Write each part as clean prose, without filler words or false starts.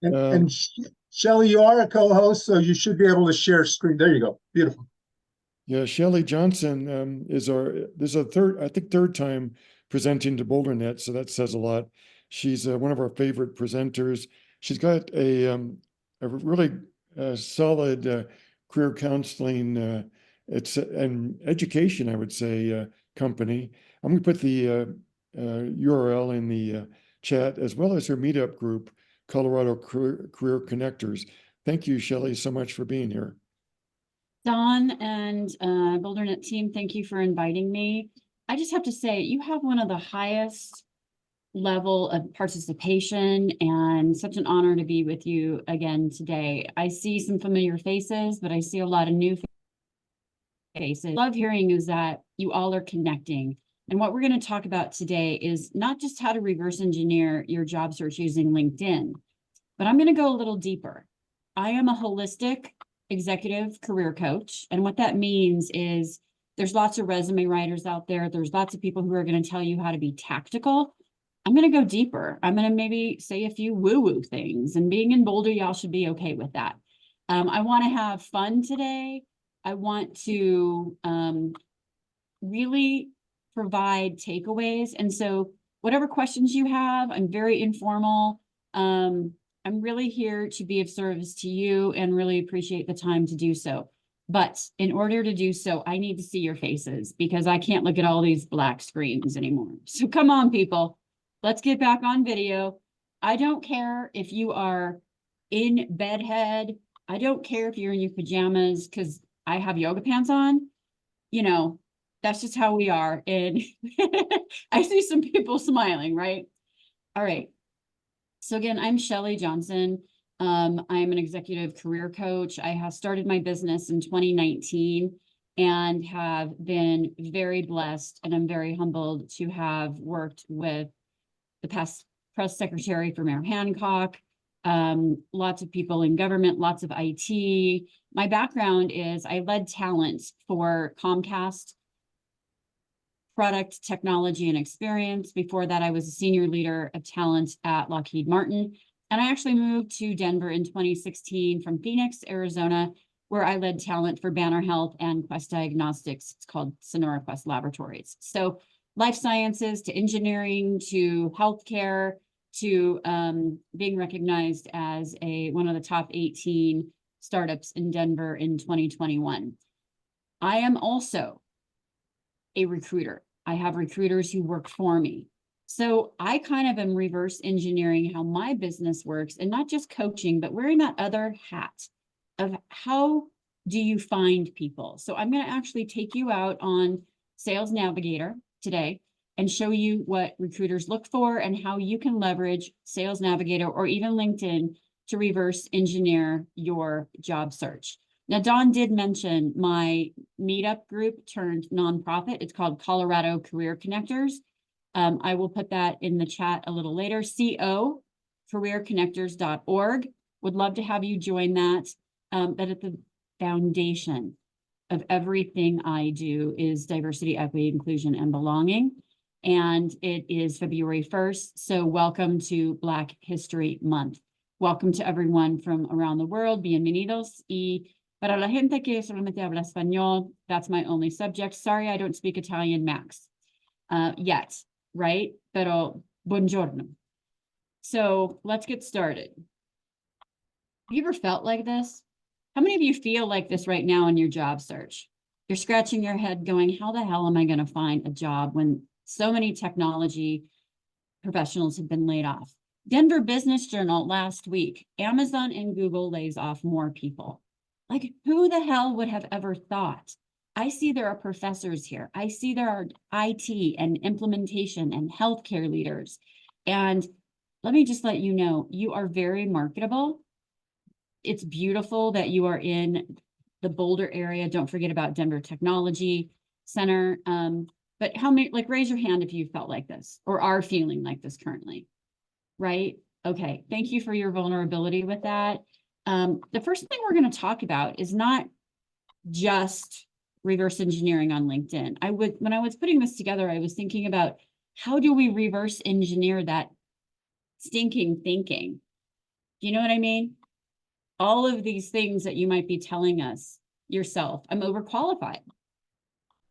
And Chelle, you are a co-host, so you should be able to share screen. There you go. Beautiful. Yeah, Shelley Johnson this is a third time presenting to BoulderNet, so that says a lot. She's one of our favorite presenters. She's got a really solid career counseling it's an education, I would say, company. I'm going to put the URL in the chat, as well as her meetup group, Colorado Career Connectors. Thank you, Shelley, so much for being here. Don and BoulderNet team, thank you for inviting me. I just have to say, you have one of the highest level of participation, and such an honor to be with you again today. I see some familiar faces, but I see a lot of new faces. Love hearing is that you all are connecting. And what we're going to talk about today is not just how to reverse engineer your job search using LinkedIn, but I'm going to go a little deeper. I am a holistic executive career coach. And what that means is there's lots of resume writers out there. There's lots of people who are going to tell you how to be tactical. I'm going to go deeper. I'm going to maybe say a few woo-woo things, and being in Boulder, y'all should be okay with that. I want to have fun today. I want to really provide takeaways. And so whatever questions you have, I'm very informal. I'm really here to be of service to you and really appreciate the time to do so. But in order to do so, I need to see your faces because I can't look at all these black screens anymore. So come on, people, let's get back on video. I don't care if you are in bedhead. I don't care if you're in your pajamas because I have yoga pants on. You know, that's just how we are. And I see some people smiling, right? All right. So again, I'm Shelley Johnson. I'm an executive career coach. I have started my business in 2019 and have been very blessed, and I'm very humbled to have worked with the past press secretary for Mayor Hancock, lots of people in government, lots of IT. My background is I led talent for Comcast, product, technology, and experience. Before that, I was a senior leader of talent at Lockheed Martin. And I actually moved to Denver in 2016 from Phoenix, Arizona, where I led talent for Banner Health and Quest Diagnostics. It's called Sonora Quest Laboratories. So life sciences to engineering to healthcare to being recognized as one of the top 18 startups in Denver in 2021. I am also a recruiter. I have recruiters who work for me. So I kind of am reverse engineering how my business works, and not just coaching, but wearing that other hat of how do you find people. So I'm going to actually take you out on Sales Navigator today and show you what recruiters look for and how you can leverage Sales Navigator or even LinkedIn to reverse engineer your job search. Now, Dawn did mention my meetup group turned nonprofit. It's called Colorado Career Connectors. I will put that in the chat a little later. careerconnectors.org. Would love to have you join that. That at the foundation of everything I do is diversity, equity, inclusion, and belonging. And it is February 1st. So welcome to Black History Month. Welcome to everyone from around the world. Bienvenidos. Y para la gente que solamente habla español, that's my only subject. Sorry, I don't speak Italian, Max, yet, right? Pero buongiorno. So let's get started. Have you ever felt like this? How many of you feel like this right now in your job search? You're scratching your head going, how the hell am I going to find a job when so many technology professionals have been laid off? Denver Business Journal last week, Amazon and Google lays off more people. Like, who the hell would have ever thought? I see there are professors here. I see there are IT and implementation and healthcare leaders. And let me just let you know, you are very marketable. It's beautiful that you are in the Boulder area. Don't forget about Denver Technology Center. But how many, like, raise your hand if you felt like this or are feeling like this currently, right? Okay, thank you for your vulnerability with that. The first thing we're going to talk about is not just reverse engineering on LinkedIn. When I was putting this together, I was thinking about how do we reverse engineer that stinking thinking. Do you know what I mean? All of these things that you might be telling us yourself. I'm overqualified.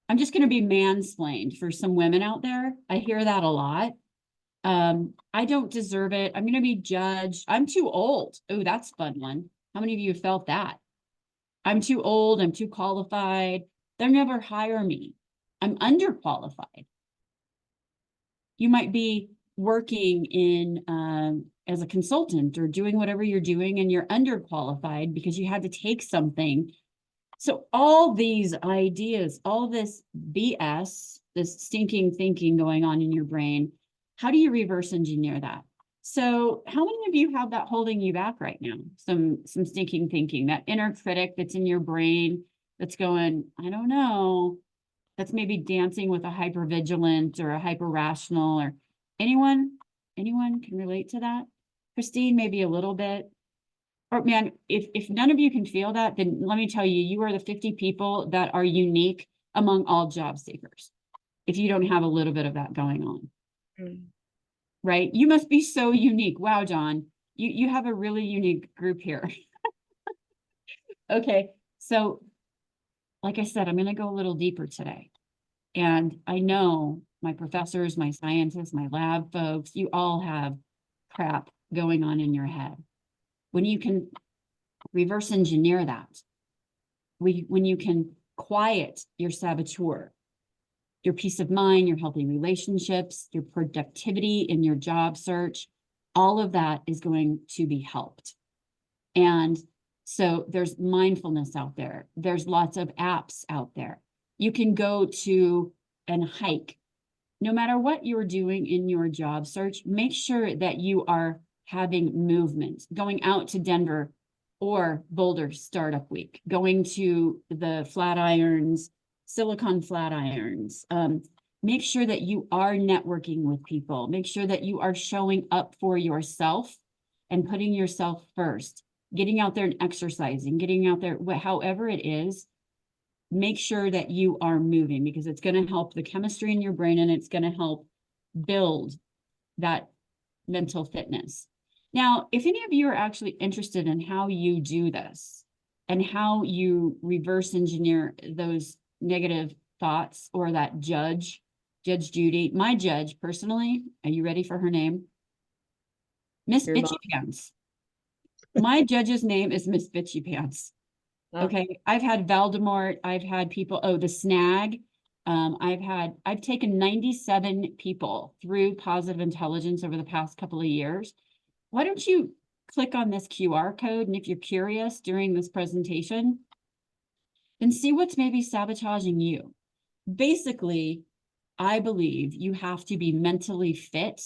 I'm just going to be mansplained for some women out there. I hear that a lot. I don't deserve it. I'm going to be judged. I'm too old. Oh, that's a fun one. How many of you have felt that? I'm too old. I'm too qualified. They'll never hire me. I'm underqualified. You might be working in as a consultant or doing whatever you're doing, and you're underqualified because you had to take something. So all these ideas, all this BS, this stinking thinking going on in your brain, how do you reverse engineer that? So how many of you have that holding you back right now? Some stinking thinking, that inner critic that's in your brain that's going, I don't know, that's maybe dancing with a hypervigilant or a hyper rational, or anyone can relate to that? Christine, maybe a little bit. Or man, if none of you can feel that, then let me tell you, you are the 50 people that are unique among all job seekers. If you don't have a little bit of that going on, right? You must be so unique. Wow, John, you have a really unique group here. Okay, so like I said, I'm going to go a little deeper today. And I know my professors, my scientists, my lab folks, you all have crap going on in your head. When you can reverse engineer that, when you can quiet your saboteur, your peace of mind, your healthy relationships, your productivity in your job search, all of that is going to be helped. And so there's mindfulness out there. There's lots of apps out there. You can go to and hike. No matter what you're doing in your job search, make sure that you are having movement, going out to Denver or Boulder Startup Week, going to the Flatirons, Silicon Flatirons. Make sure that you are networking with people. Make sure that you are showing up for yourself and putting yourself first, getting out there and exercising, getting out there, however it is. Make sure that you are moving, because it's going to help the chemistry in your brain, and it's going to help build that mental fitness. Now, if any of you are actually interested in how you do this and how you reverse engineer those negative thoughts or that Judge Judy, my judge personally, are you ready for her name? Miss Bitchy Pants. My judge's name is Miss Bitchy Pants. Okay, I've had Voldemort, I've had people, the Snag. I've taken 97 people through Positive Intelligence over the past couple of years. Why don't you click on this QR code, and if you're curious during this presentation, then see what's maybe sabotaging you. Basically, I believe you have to be mentally fit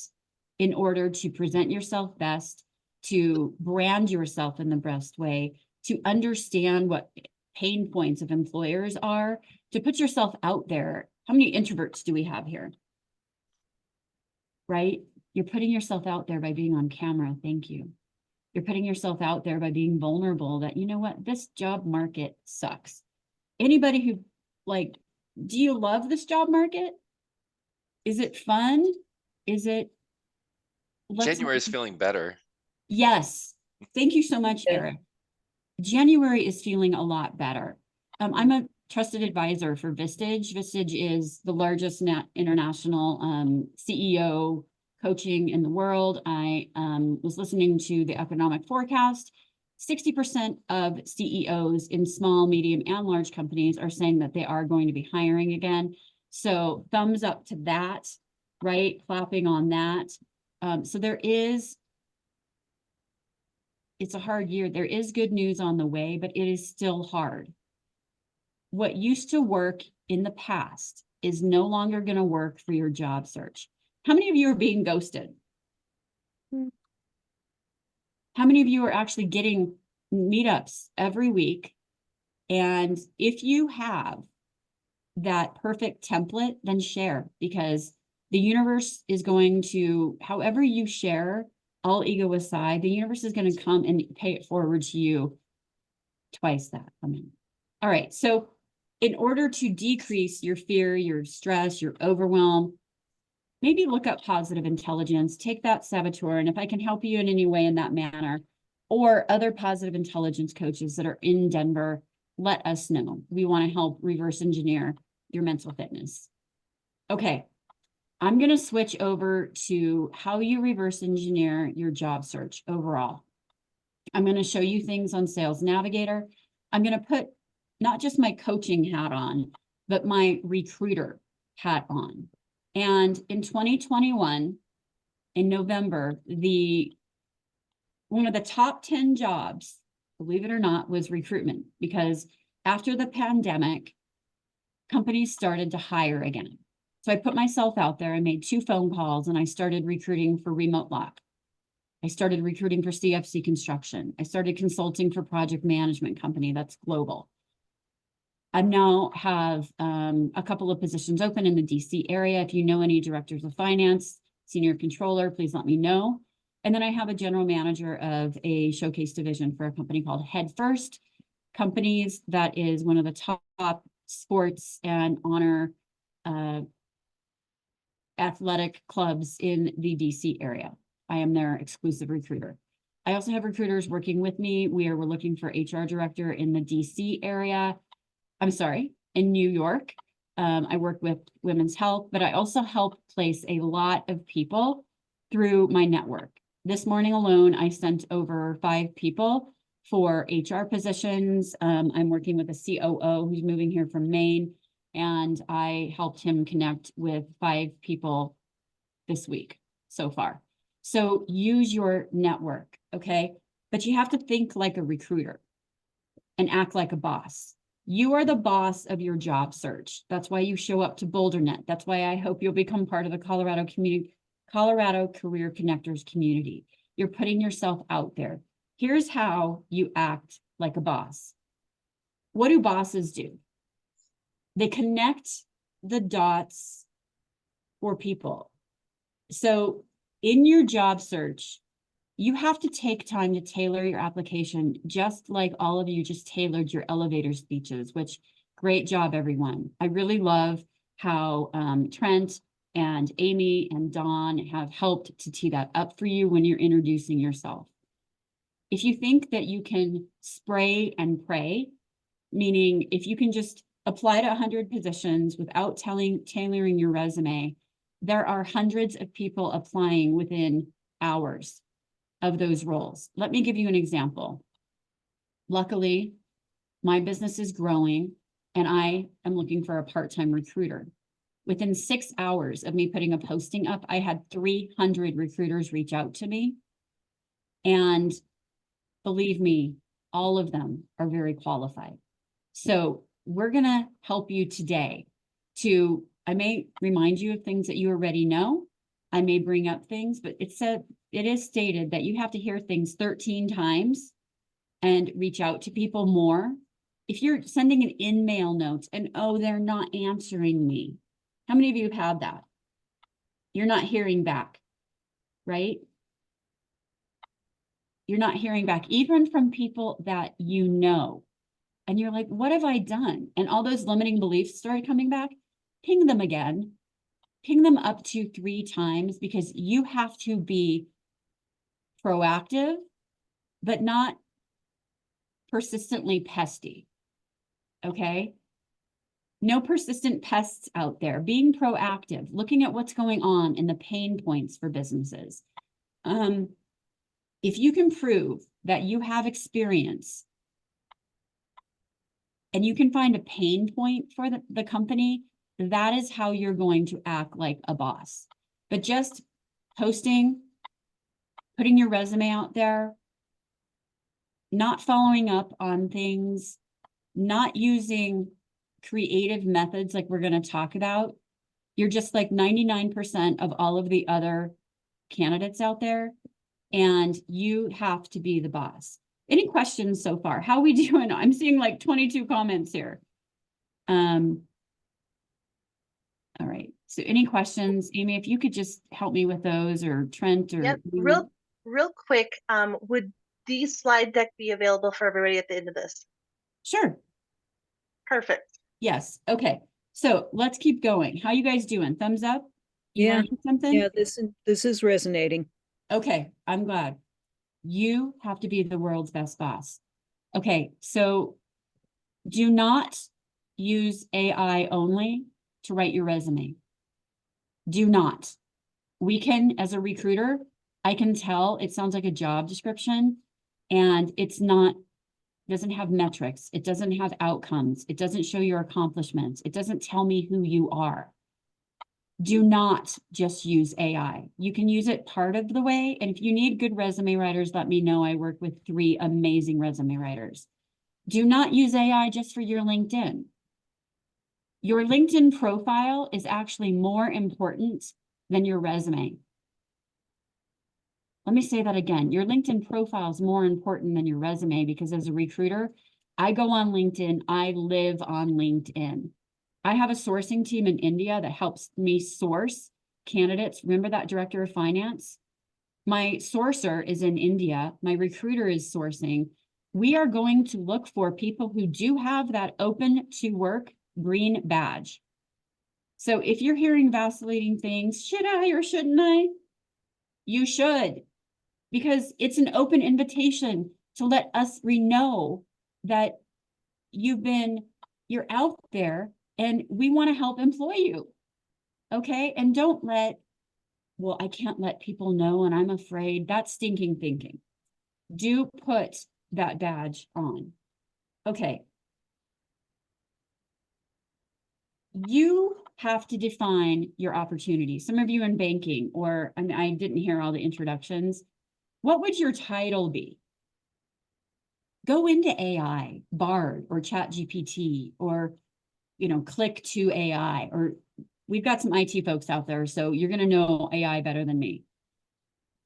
in order to present yourself best, to brand yourself in the best way, to understand what pain points of employers are, to put yourself out there. How many introverts do we have here? Right? You're putting yourself out there by being on camera. Thank you. You're putting yourself out there by being vulnerable that, you know what, this job market sucks. Anybody who, do you love this job market? Is it fun? Is it? January is feeling better. Yes. Thank you so much, Eric. January is feeling a lot better. I'm a trusted advisor for Vistage. Vistage is the largest international CEO coaching in the world. I was listening to the economic forecast. 60% of CEOs in small, medium, and large companies are saying that they are going to be hiring again. So thumbs up to that, right? Clapping on that. So it's a hard year. There is good news on the way, but it is still hard. What used to work in the past is no longer going to work for your job search. How many of you are being ghosted? How many of you are actually getting meetups every week? And if you have that perfect template, then share, because the universe is going to, however you share, all ego aside, the universe is going to come and pay it forward to you twice that. All right. So in order to decrease your fear, your stress, your overwhelm, maybe look up positive intelligence, take that saboteur, and if I can help you in any way in that manner, or other positive intelligence coaches that are in Denver, let us know. We want to help reverse engineer your mental fitness. Okay, I'm going to switch over to how you reverse engineer your job search overall. I'm going to show you things on Sales Navigator. I'm going to put not just my coaching hat on, but my recruiter hat on. And in 2021, in November, one of the top 10 jobs, believe it or not, was recruitment, because after the pandemic, companies started to hire again. So I put myself out there, I made 2 phone calls, and I started recruiting for Remote Lock. I started recruiting for CFC Construction. I started consulting for project management company that's global. I now have a couple of positions open in the DC area. If you know any directors of finance, senior controller, please let me know. And then I have a general manager of a showcase division for a company called Head First Companies. That is one of the top sports and honor athletic clubs in the DC area. I am their exclusive recruiter. I also have recruiters working with me. We're looking for HR director in the DC area. I'm sorry, in New York. I work with Women's Health, but I also help place a lot of people through my network. This morning alone, I sent over 5 people for HR positions. I'm working with a COO who's moving here from Maine, and I helped him connect with 5 people this week so far. So use your network, okay? But you have to think like a recruiter and act like a boss. You are the boss of your job search. That's why you show up to BoulderNet. That's why I hope you'll become part of the Colorado Career Connectors community. You're putting yourself out there. Here's how you act like a boss. What do bosses do? They connect the dots for people. So in your job search, you have to take time to tailor your application, just like all of you just tailored your elevator speeches, which great job, everyone. I really love how Trent and Amy and Dawn have helped to tee that up for you when you're introducing yourself. If you think that you can spray and pray, meaning if you can just apply to 100 positions without tailoring your resume, there are hundreds of people applying within hours of those roles. Let me give you an example. Luckily, my business is growing and I am looking for a part-time recruiter. Within 6 hours of me putting a posting up, I had 300 recruiters reach out to me. And believe me, all of them are very qualified. So we're gonna help you today I may remind you of things that you already know. I may bring up things, but it is stated that you have to hear things 13 times and reach out to people more. If you're sending an in-mail note and, oh, they're not answering me. How many of you have had that? You're not hearing back, right? You're not hearing back, even from people that you know. And you're like, what have I done? And all those limiting beliefs started coming back. Ping them again. Ping them up to 3 times, because you have to be proactive, but not persistently pesty. Okay? No persistent pests out there. Being proactive, looking at what's going on and the pain points for businesses. If you can prove that you have experience and you can find a pain point for the company, that is how you're going to act like a boss. But just posting, putting your resume out there, not following up on things, not using creative methods like we're going to talk about, you're just like 99% of all of the other candidates out there, and you have to be the boss. Any questions so far? How are we doing? I'm seeing like 22 comments here. All right. So any questions? Amy, if you could just help me with those, or Trent, or yep. Real quick, would the slide deck be available for everybody at the end of this? Sure. Perfect. Yes. Okay. So let's keep going. How you guys doing? Thumbs up? You Yeah, learning something? yeah, this is resonating. Okay, I'm glad. You have to be the world's best boss. Okay, so do not use AI only to write your resume. Do not. We can, as a recruiter, I can tell it sounds like a job description and it's not, doesn't have metrics. It doesn't have outcomes. It doesn't show your accomplishments. It doesn't tell me who you are. Do not just use AI. You can use it part of the way. And if you need good resume writers, let me know. I work with 3 amazing resume writers. Do not use AI just for your LinkedIn. Your LinkedIn profile is actually more important than your resume. Let me say that again. Your LinkedIn profile is more important than your resume because as a recruiter, I go on LinkedIn, I live on LinkedIn. I have a sourcing team in India that helps me source candidates. Remember that director of finance? My sourcer is in India. My recruiter is sourcing. We are going to look for people who do have that open to work green badge. So if you're hearing vacillating things, should I or shouldn't I? You should, because it's an open invitation to let us know that you're out there and we want to help employ you. Okay. And don't let, well, I can't let people know and I'm afraid. That's stinking thinking. Do put that badge on. Okay. You have to define your opportunity. Some of you in banking, or I didn't hear all the introductions. What would your title be? Go into AI, Bard or ChatGPT, or, click to AI, or we've got some IT folks out there, so you're going to know AI better than me.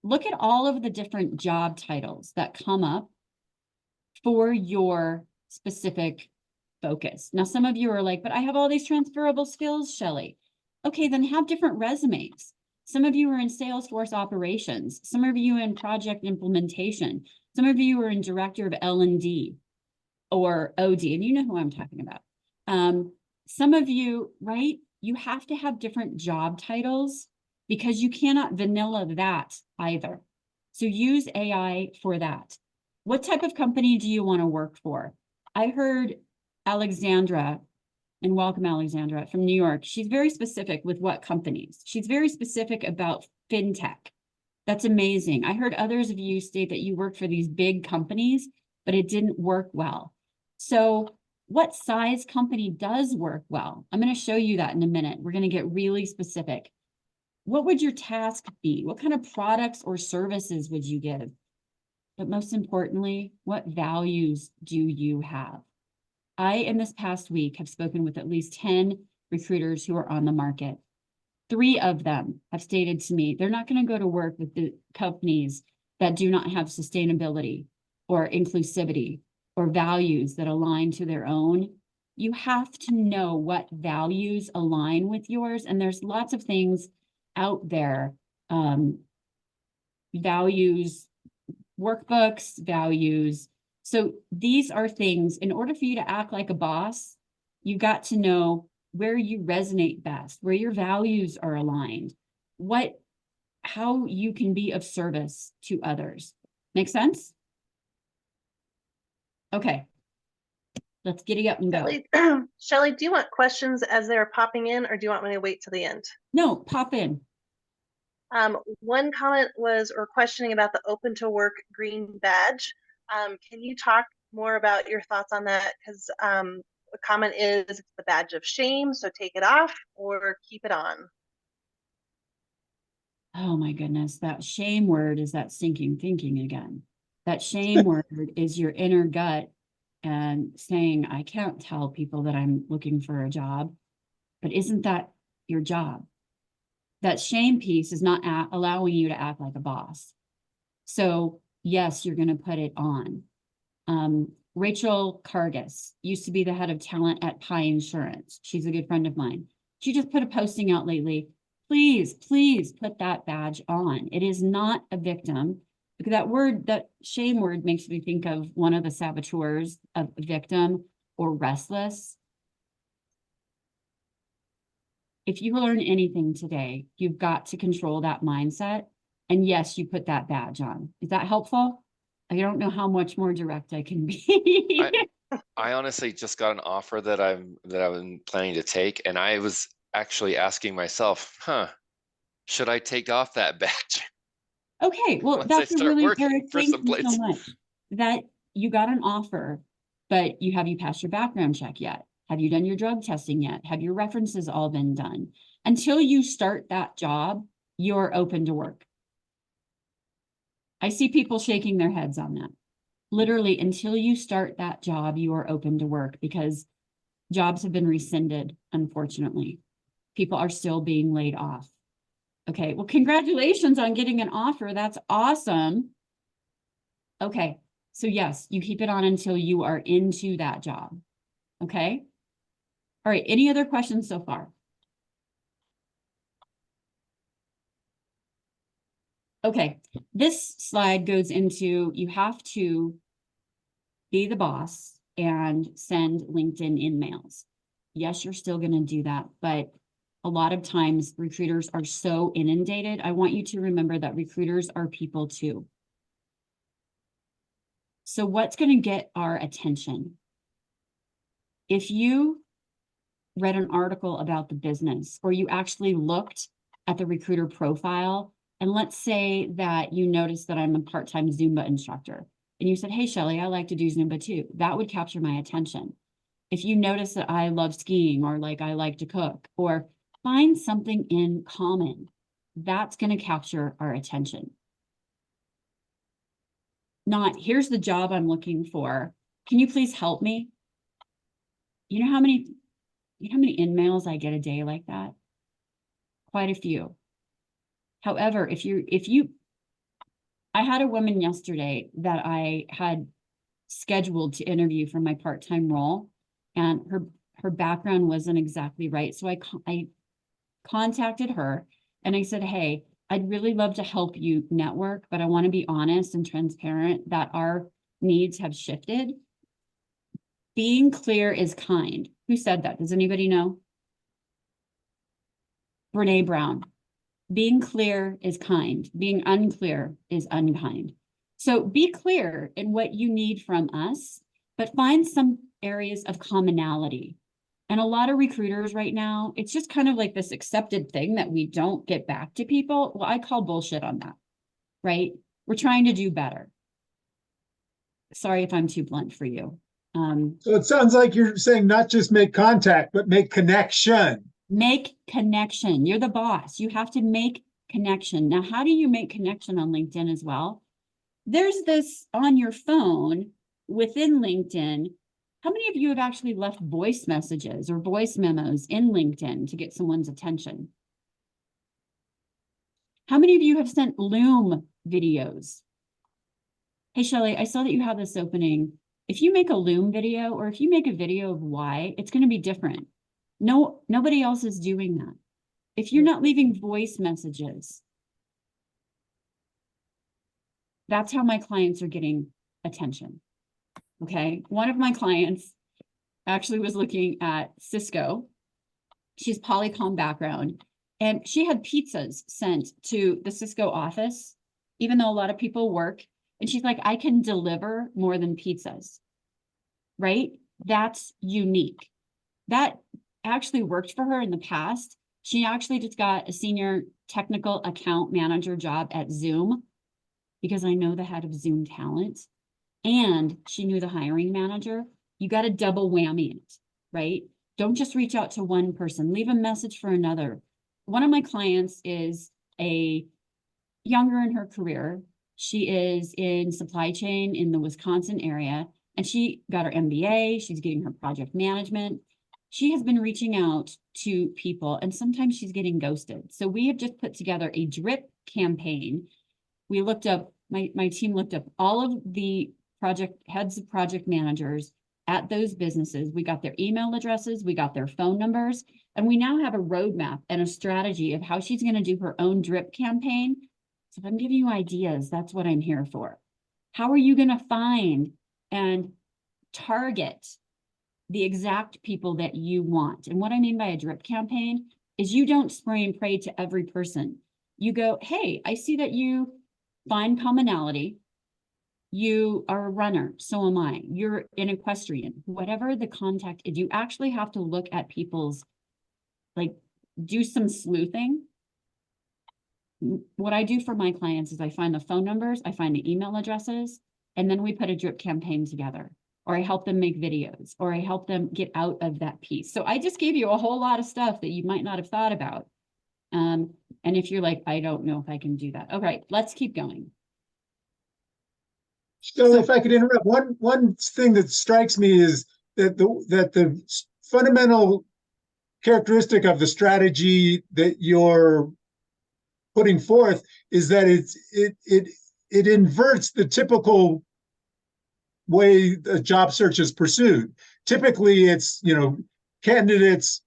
Look at all of the different job titles that come up for your specific focus. Now, some of you are like, but I have all these transferable skills, Chelle. Okay, then have different resumes. Some of you are in Salesforce operations. Some of you are in project implementation. Some of you are in director of L&D or OD, and you know who I'm talking about. Some of you, right? You have to have different job titles because you cannot vanilla that either. So use AI for that. What type of company do you want to work for? I heard Alexandra, and welcome Alexandra from New York. She's very specific with what companies. She's very specific about fintech. That's amazing. I heard others of you state that you worked for these big companies, but it didn't work well. So what size company does work well? I'm going to show you that in a minute. We're going to get really specific. What would your task be? What kind of products or services would you give? But most importantly, what values do you have? I, in this past week, have spoken with at least 10 recruiters who are on the market. 3 of them have stated to me, they're not going to go to work with the companies that do not have sustainability or inclusivity or values that align to their own. You have to know what values align with yours. And there's lots of things out there, values, workbooks, values. So these are things, in order for you to act like a boss, you got to know where you resonate best, where your values are aligned, how you can be of service to others. Make sense? Okay. Let's giddy up and go. Chelle, do you want questions as they're popping in, or do you want me to wait till the end? No, pop in. One comment was, or questioning about the open to work green badge. Can you talk more about your thoughts on that? Because the comment is it's the badge of shame, so take it off or keep it on. Oh my goodness, that shame word is that stinking thinking again. That shame word is your inner gut and saying, I can't tell people that I'm looking for a job, but isn't that your job? That shame piece is not allowing you to act like a boss. So yes, you're going to put it on. Rachel Cargus used to be the head of talent at Pi Insurance. She's a good friend of mine. She just put a posting out lately. Please, please put that badge on. It is not a victim. Because that word, that shame word, makes me think of one of the saboteurs of victim or restless. if you learn anything today, you've got to control that mindset. And yes, you put that badge on. Is that helpful? I don't know how much more direct I can be. I honestly just got an offer that I'm planning to take, and I was actually asking myself, should I take off that badge Okay, well, once I that's a start really, working Eric, for thank you so someplace? much. That you got an offer, but have you passed your background check yet? Have you done your drug testing yet? Have your references all been done? Until you start that job, you're open to work. I see people shaking their heads on that. Literally, until you start that job, you are open to work, because jobs have been rescinded, unfortunately. People are still being laid off. Okay, well, congratulations on getting an offer. That's awesome. Okay, so yes, you keep it on until you are into that job. Okay. All right, any other questions so far? Okay, this slide goes into, you have to be the boss and send LinkedIn in-mails. Yes, you're still going to do that, but a lot of times recruiters are so inundated. I want you to remember that recruiters are people too. So what's going to get our attention? If you read an article about the business, or you actually looked at the recruiter profile, and let's say that you noticed that I'm a part-time Zumba instructor, and you said, hey, Chelle, I like to do Zumba too. That would capture my attention. If you notice that I love skiing, or like I like to cook, or find something in common, that's going to capture our attention. Not, here's the job I'm looking for. Can you please help me? You know how many in-mails I get a day like that? Quite a few. However, I had a woman yesterday that I had scheduled to interview for my part-time role, and her background wasn't exactly right. So I contacted her and I said, hey, I'd really love to help you network, but I want to be honest and transparent that our needs have shifted. Being clear is kind. Who said that? Does anybody know? Brene Brown. Being clear is kind. Being unclear is unkind. So be clear in what you need from us, but find some areas of commonality. And a lot of recruiters right now, it's just kind of like this accepted thing that we don't get back to people. Well, I call bullshit on that, right? We're trying to do better. Sorry if I'm too blunt for you. So it sounds like you're saying not just make contact, but make connection. Make connection. You're the boss. You have to make connection. Now, how do you make connection on LinkedIn as well? There's this on your phone within LinkedIn. How many of you have actually left voice messages or voice memos in LinkedIn to get someone's attention? How many of you have sent Loom videos? Hey, Chelle, I saw that you have this opening. If you make a Loom video, or if you make a video of why, it's going to be different. No, nobody else is doing that. If you're not leaving voice messages, that's how my clients are getting attention. Okay. One of my clients actually was looking at Cisco. She's Polycom background, and she had pizzas sent to the Cisco office, even though a lot of people work. And she's like, I can deliver more than pizzas, right? That's unique. That actually worked for her in the past. She actually just got a senior technical account manager job at Zoom, because I know the head of Zoom talent, and she knew the hiring manager. You got to double whammy it, right? Don't just reach out to one person, leave a message for another. One of my clients is a younger in her career. She is in supply chain in the Wisconsin area, and she got her MBA. She's getting her project management. She has been reaching out to people, and sometimes she's getting ghosted. So we have just put together a drip campaign. We looked up, my team looked up all of the heads of project managers at those businesses. We got their email addresses, we got their phone numbers, and we now have a roadmap and a strategy of how she's going to do her own drip campaign. So if I'm giving you ideas, that's what I'm here for. How are you going to find and target the exact people that you want? And what I mean by a drip campaign is you don't spray and pray to every person. You go, hey, I see that you find commonality. You are a runner, so am I. You're an equestrian, whatever the contact is, you actually have to look at people's, like, do some sleuthing. What I do for my clients is I find the phone numbers, I find the email addresses, and then we put a drip campaign together, or I help them make videos, or I help them get out of that piece. So I just gave you a whole lot of stuff that you might not have thought about. And if you're like, I don't know if I can do that. Okay, let's keep going. So if I could interrupt, one thing that strikes me is that the fundamental characteristic of the strategy that you're putting forth is that it inverts the typical way the job search is pursued. Typically, it's, candidates,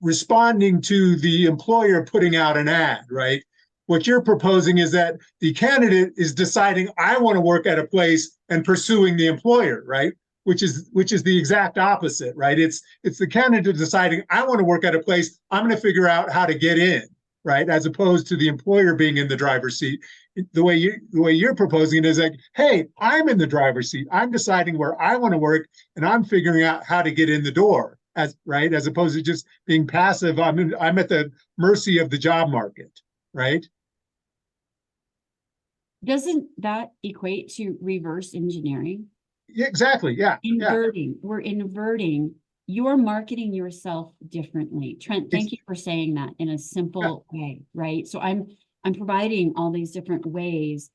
responding to the employer putting out an ad, right? What you're proposing is that the candidate is deciding, I want to work at a place, and pursuing the employer, right? Which is the exact opposite, right? It's the candidate deciding, I want to work at a place, I'm going to figure out how to get in, right? As opposed to the employer being in the driver's seat. The way you're proposing it is like, hey, I'm in the driver's seat. I'm deciding where I want to work, and I'm figuring out how to get in the door, as opposed to just being passive. I'm at the mercy of the job market, right? Doesn't that equate to reverse engineering? Yeah, exactly. Yeah. Inverting. We're inverting. You're marketing yourself differently. Trent, thank you for saying that in a simple way, right? So I'm providing all these different ways.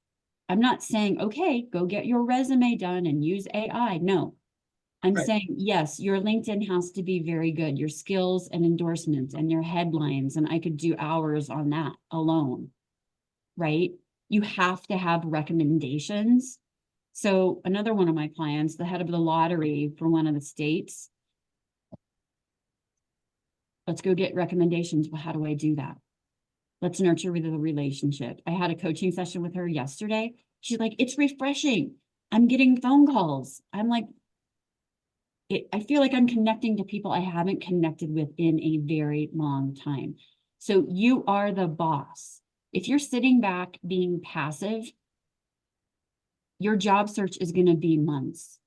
I'm not saying, okay, go get your resume done and use AI. No, I'm saying, yes, your LinkedIn has to be very good. Your skills and endorsements and your headlines, and I could do hours on that alone, right? You have to have recommendations. So another one of my clients, the head of the lottery for one of the states, let's go get recommendations. Well, how do I do that? Let's nurture the relationship. I had a coaching session with her yesterday. She's like, it's refreshing. I'm getting phone calls. I'm like, I feel like I'm connecting to people I haven't connected with in a very long time. So you are the boss. If you're sitting back being passive, your job search is going to be months.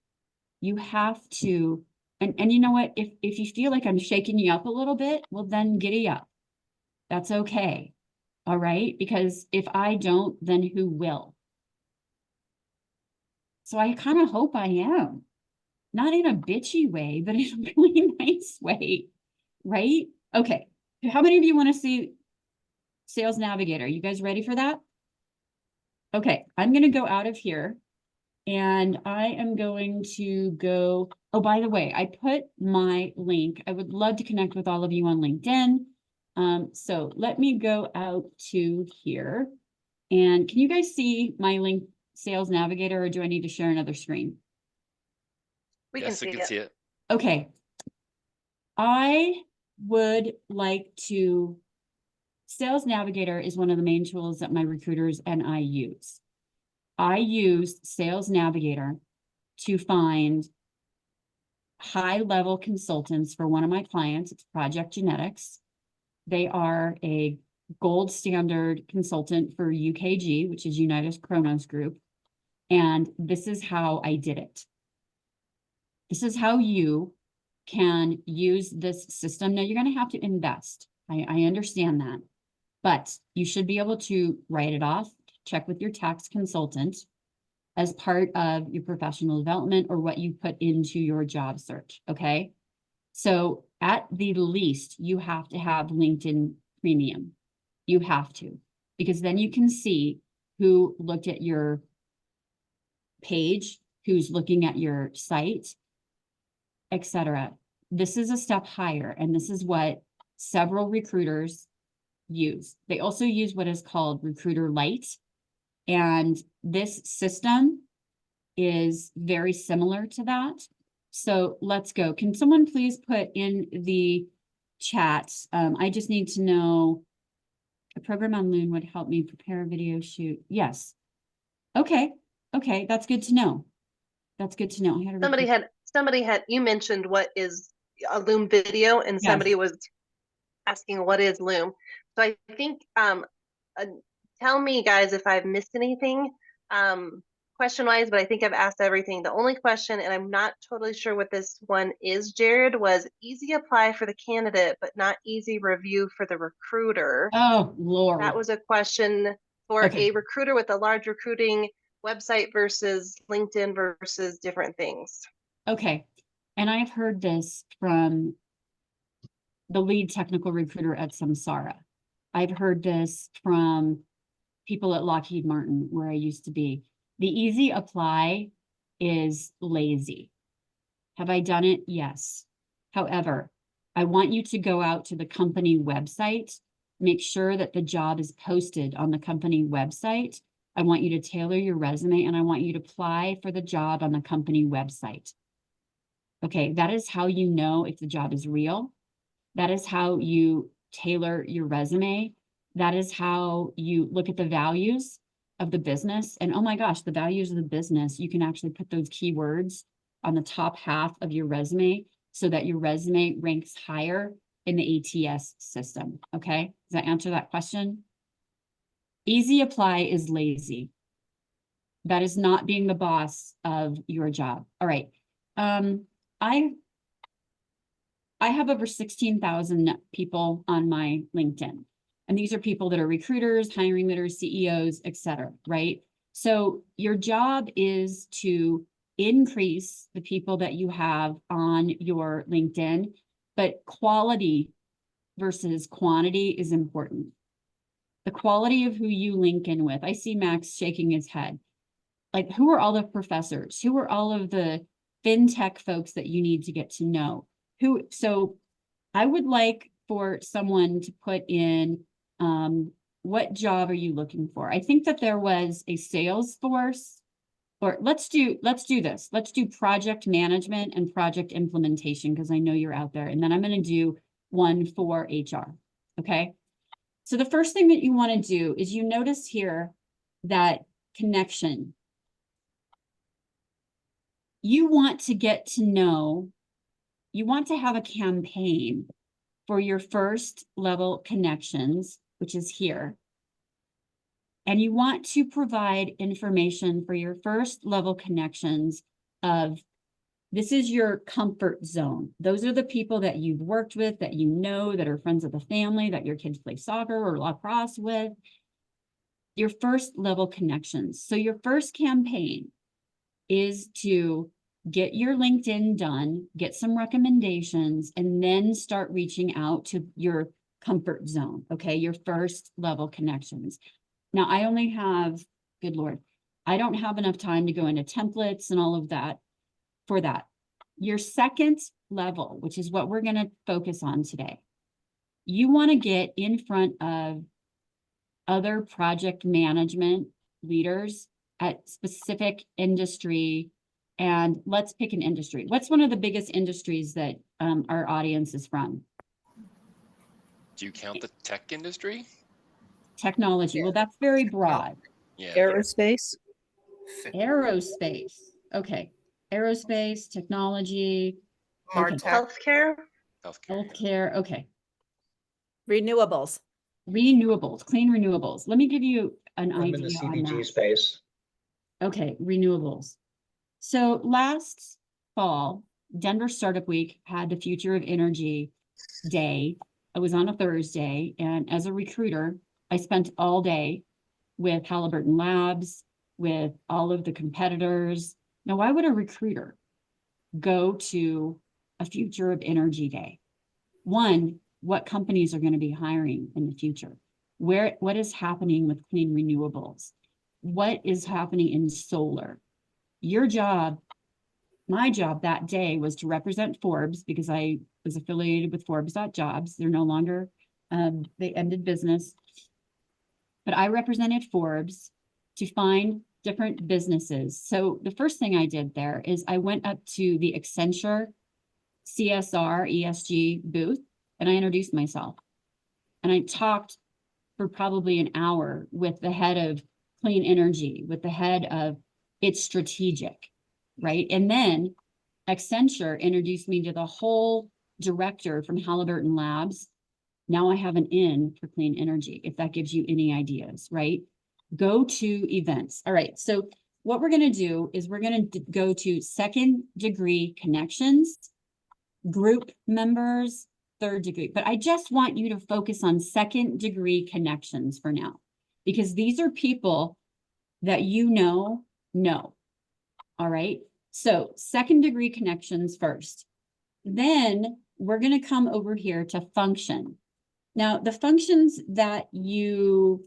You have to, and you know what? If you feel like I'm shaking you up a little bit, well, then giddy up. That's okay. All right. Because if I don't, then who will? So I kind of hope I am. Not in a bitchy way, but in a really nice way. Right? Okay. How many of you want to see Sales Navigator? You guys ready for that? Okay. I'm going to go out of here. And I am going to go, oh, by the way, I put my link. I would love to connect with all of you on LinkedIn. So let me go out to here. And can you guys see my link, Sales Navigator, or do I need to share another screen? We can see it. Okay. I would like to, Sales Navigator is one of the main tools that my recruiters and I use. I use Sales Navigator to find high-level consultants for one of my clients. It's Project Genetics. They are a gold standard consultant for UKG, which is United Kronos Group. And this is how I did it. This is how you can use this system. Now, you're going to have to invest. I understand that. But you should be able to write it off, check with your tax consultant as part of your professional development or what you put into your job search, okay? So at the least, you have to have LinkedIn Premium. You have to, because then you can see who looked at your page, who's looking at your site, etc. This is a step higher, and this is what several recruiters use. They also use what is called Recruiter Lite. And this system is very similar to that. So let's go. Can someone please put in the chat? I just need to know, a program on Loon would help me prepare a video shoot. Yes. Okay. Okay. That's good to know. That's good to know. Somebody had, you mentioned what is a Loom video, and somebody was asking what is Loom. So I think, tell me guys if I've missed anything question wise, but I think I've asked everything. The only question, and I'm not totally sure what this one is, Jared, was easy apply for the candidate, but not easy review for the recruiter. Oh, Lord. That was a question for Okay. a recruiter with a large recruiting website versus LinkedIn versus different things. Okay. And I've heard this from the lead technical recruiter at Samsara. I've heard this from people at Lockheed Martin, where I used to be. The easy apply is lazy. Have I done it? Yes. However, I want you to go out to the company website, make sure that the job is posted on the company website. I want you to tailor your resume, and I want you to apply for the job on the company website. Okay, that is how you know if the job is real. That is how you tailor your resume. That is how you look at the values of the business. And oh my gosh, the values of the business, you can actually put those keywords on the top half of your resume so that your resume ranks higher in the ATS system. Okay, does that answer that question? Easy apply is lazy. That is not being the boss of your job. All right. I have over 16,000 people on my LinkedIn. And these are people that are recruiters, hiring leaders, CEOs, et cetera, right? So your job is to increase the people that you have on your LinkedIn, but quality versus quantity is important. The quality of who you link in with. I see Max shaking his head. Like, who are all the professors? Who are all of the fintech folks that you need to get to know? So I would like for someone to put in, what job are you looking for? I think that there was a Salesforce, or let's do this. Let's do project management and project implementation, because I know you're out there. And then I'm going to do one for HR. Okay. So the first thing that you want to do is you notice here that connection. You want to get to know, you want to have a campaign for your first level connections, which is here. And you want to provide information for your first level connections of, this is your comfort zone. Those are the people that you've worked with, that you know, that are friends of the family, that your kids play soccer or lacrosse with. Your first level connections. So your first campaign is to get your LinkedIn done, get some recommendations, and then start reaching out to your comfort zone, okay? Your first level connections. Now, I only have, good Lord, I don't have enough time to go into templates and all of that for that. Your second level, which is what we're gonna focus on today, you wanna get in front of other project management leaders at specific industry. And let's pick an industry. What's one of the biggest industries that our audience is from? Do you count the tech industry? Technology. Well, that's very broad. Yeah. Aerospace. Aerospace. Okay. Aerospace, technology. Okay. Healthcare. Healthcare. Okay. Renewables. Renewables, clean renewables. Let me give you an I'm in the idea on CPG that. space. Okay, renewables. So last fall, Denver Startup Week had the Future of Energy Day. It was on a Thursday, and as a recruiter, I spent all day with Halliburton Labs, with all of the competitors. Now, why would a recruiter go to a Future of Energy Day? One, what companies are going to be hiring in the future? What is happening with clean renewables? What is happening in solar? Your job, my job that day was to represent Forbes, because I was affiliated with Forbes.jobs. They're no longer, they ended business. But I represented Forbes to find different businesses. So the first thing I did there is I went up to the Accenture CSR ESG booth, and I introduced myself. And I talked for probably an hour with the head of clean energy, with the head of It's Strategic, right? And then Accenture introduced me to the whole director from Halliburton Labs, Now I have an in for clean energy, if that gives you any ideas, right? Go to events. All right, so what we're going to do is we're going to go to second degree connections, group members, third degree. But I just want you to focus on second degree connections for now, because these are people that you know. All right, so second degree connections first. Then we're going to come over here to function. Now, the functions that you,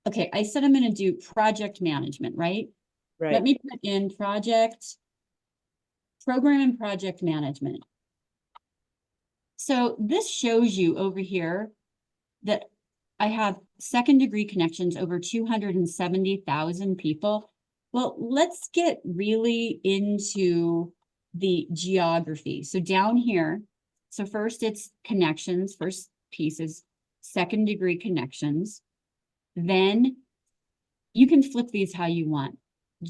okay, I said I'm going to do project management, right? Let Right. me put in program and project management. So this shows you over here that I have second degree connections over 270,000 people. Well, let's get really into the geography. So down here, so first it's connections, first piece is second degree connections. Then you can flip these how you want.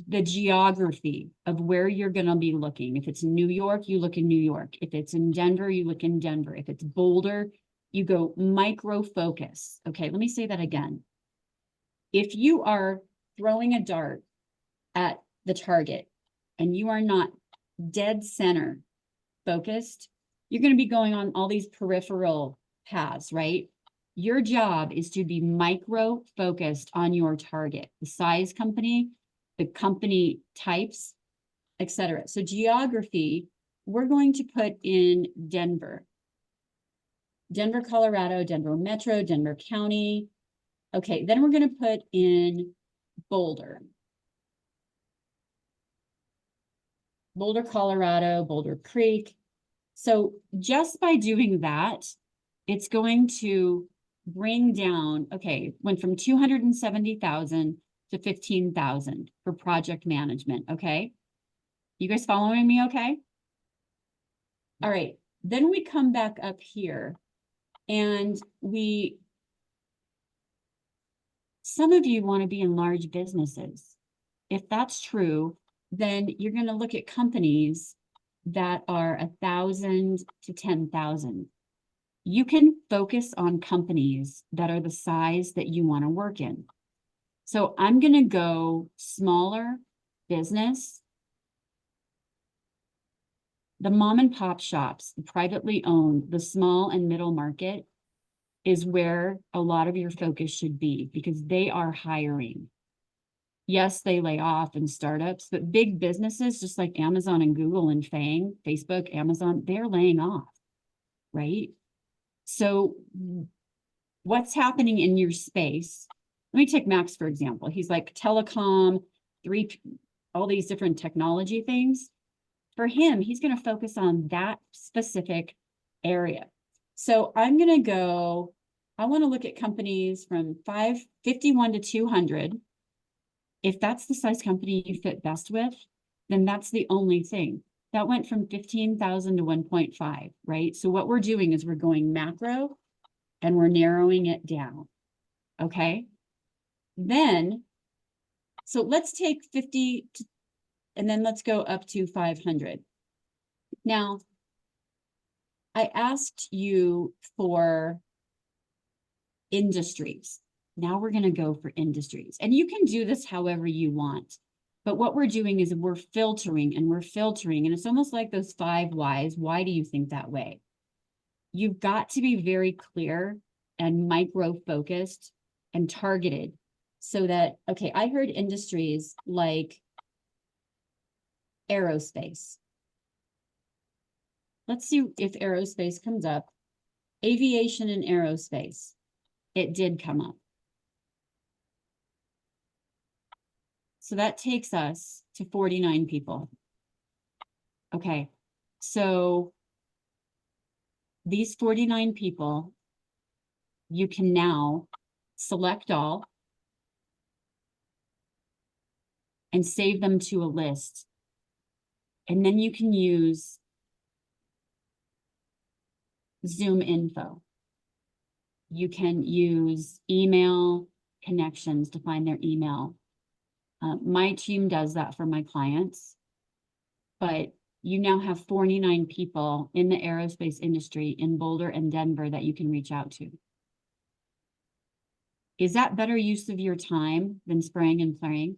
The geography of where you're going to be looking. If it's New York, you look in New York. If it's in Denver, you look in Denver. If it's Boulder, you go micro focus. Okay, let me say that again. If you are throwing a dart at the target and you are not dead center focused, you're going to be going on all these peripheral paths, right? Your job is to be micro focused on your target, the size company, the company types, etc. So geography, we're going to put in Denver, Colorado, Denver Metro, Denver County. Okay, then we're going to put in Boulder, Colorado, Boulder Creek. So just by doing that, it's going to bring down, okay, went from 270,000 to 15,000 for project management, okay? You guys following me okay? All right, then we come back up here and some of you want to be in large businesses. If that's true, then you're going to look at companies that are 1,000 to 10,000. You can focus on companies that are the size that you want to work in. So I'm going to go smaller business. The mom and pop shops, the privately owned, the small and middle market is where a lot of your focus should be, because they are hiring. Yes, they lay off in startups, but big businesses, just like Amazon and Google and FANG, Facebook, Amazon, they're laying off, right? So what's happening in your space? Let me take Max, for example. He's like telecom, all these different technology things. For him, he's going to focus on that specific area. So I'm going to go, I want to look at companies from 51 to 200. If that's the size company you fit best with, then that's the only thing. That went from 15,000 to 1.5, right? So what we're doing is we're going macro and we're narrowing it down, okay? Then, so let's take 50 to, and then let's go up to 500. Now, I asked you for industries. Now we're going to go for industries. And you can do this however you want. But what we're doing is we're filtering and we're filtering. And it's almost like those 5 whys. Why do you think that way? You've got to be very clear and micro-focused and targeted so that, okay, I heard industries like aerospace. Let's see if aerospace comes up. Aviation and aerospace. It did come up. So that takes us to 49 people. Okay, so these 49 people, you can now select all and save them to a list. And then you can use Zoom info. You can use email connections to find their email. My team does that for my clients, but you now have 49 people in the aerospace industry in Boulder and Denver that you can reach out to. Is that better use of your time than spraying and playing?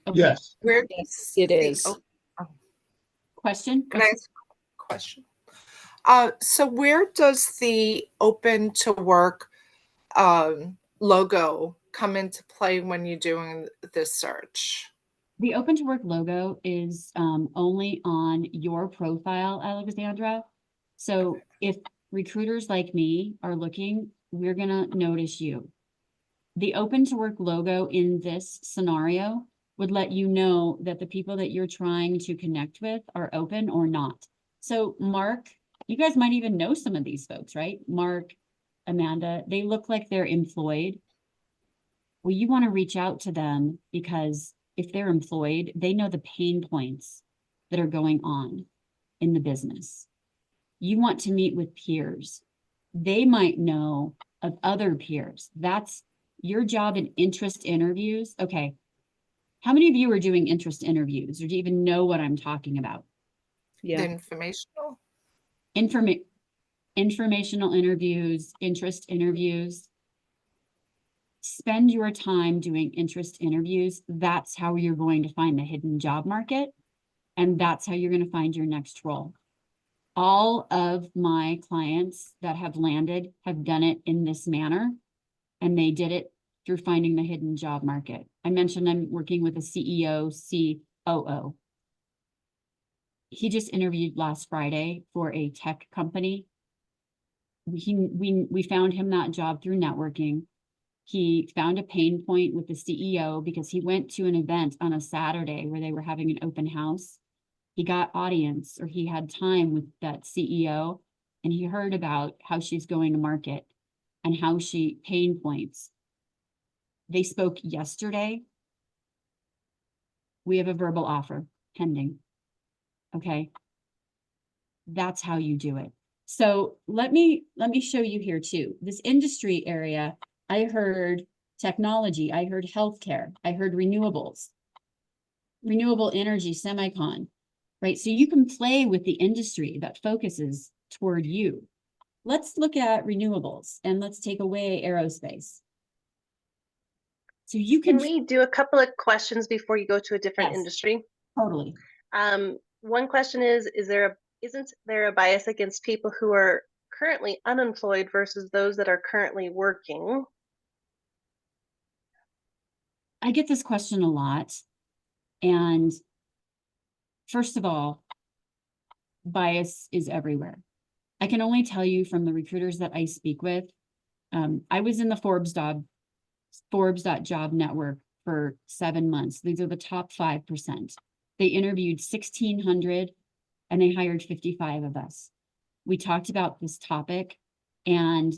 Okay, Yes. Where Yes, does it the is. question? Can I ask a question? So where does the open to work logo come into play when you're doing this search? The open to work logo is only on your profile, Alexandra. So if recruiters like me are looking, we're gonna notice you. The open to work logo in this scenario would let you know that the people that you're trying to connect with are open or not. So Mark, you guys might even know some of these folks, right? Mark, Amanda, they look like they're employed. Well, you want to reach out to them because if they're employed, they know the pain points that are going on in the business. You want to meet with peers. They might know of other peers. That's your job in interest interviews. Okay. How many of you are doing interest interviews or do you even know what I'm talking about? Yeah. Informational? Informational interviews, interest interviews. Spend your time doing interest interviews. That's how you're going to find the hidden job market. And that's how you're going to find your next role. All of my clients that have landed have done it in this manner, and they did it through finding the hidden job market. I mentioned I'm working with a CEO, COO. He just interviewed last Friday for a tech company. We found him that job through networking. He found a pain point with the CEO because he went to an event on a Saturday where they were having an open house. He got audience, or he had time with that CEO, and he heard about how she's going to market and how she pain points. They spoke yesterday. We have a verbal offer pending. Okay. That's how you do it. So let me show you here too. This industry area, I heard technology, I heard healthcare, I heard renewables, renewable energy, semicon, right? So you can play with the industry that focuses toward you. Let's look at renewables and let's take away aerospace. So you Can can we do a couple of questions before you go to a different Yes. industry? totally. One question isn't there a bias against people who are currently unemployed versus those that are currently working? I get this question a lot. And first of all, bias is everywhere. I can only tell you from the recruiters that I speak with. I was in the Forbes.job network for 7 months. These are the top 5%. They interviewed 1,600 and they hired 55 of us. We talked about this topic, and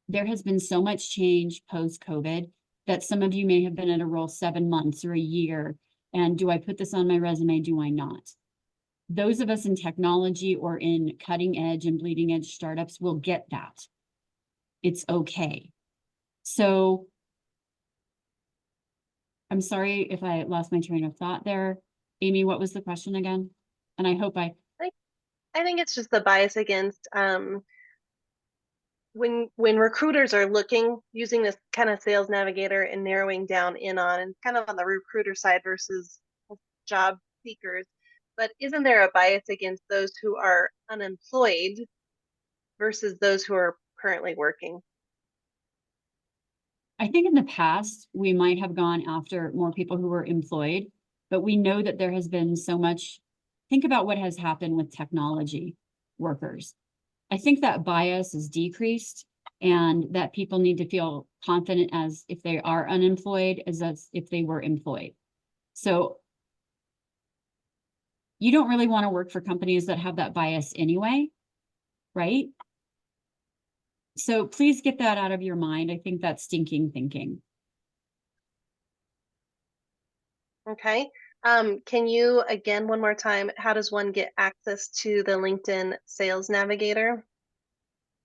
there has been so much change post-COVID that some of you may have been in a role 7 months or a year. And do I put this on my resume? Do I not? Those of us in technology or in cutting edge and bleeding edge startups will get that. It's okay. So I'm sorry if I lost my train of thought there. Amy, what was the question again? And I hope I think it's just the bias against when recruiters are using this kind of sales navigator and narrowing down in on and kind of on the recruiter side versus job seekers. But isn't there a bias against those who are unemployed versus those who are currently working? I think in the past, we might have gone after more people who were employed, but we know that there has been so much. Think about what has happened with technology workers. I think that bias is decreased and that people need to feel confident as if they are unemployed as if they were employed. So you don't really want to work for companies that have that bias anyway, right? So please get that out of your mind. I think that's stinking thinking. Okay. Can you, again, one more time, how does one get access to the LinkedIn Sales Navigator?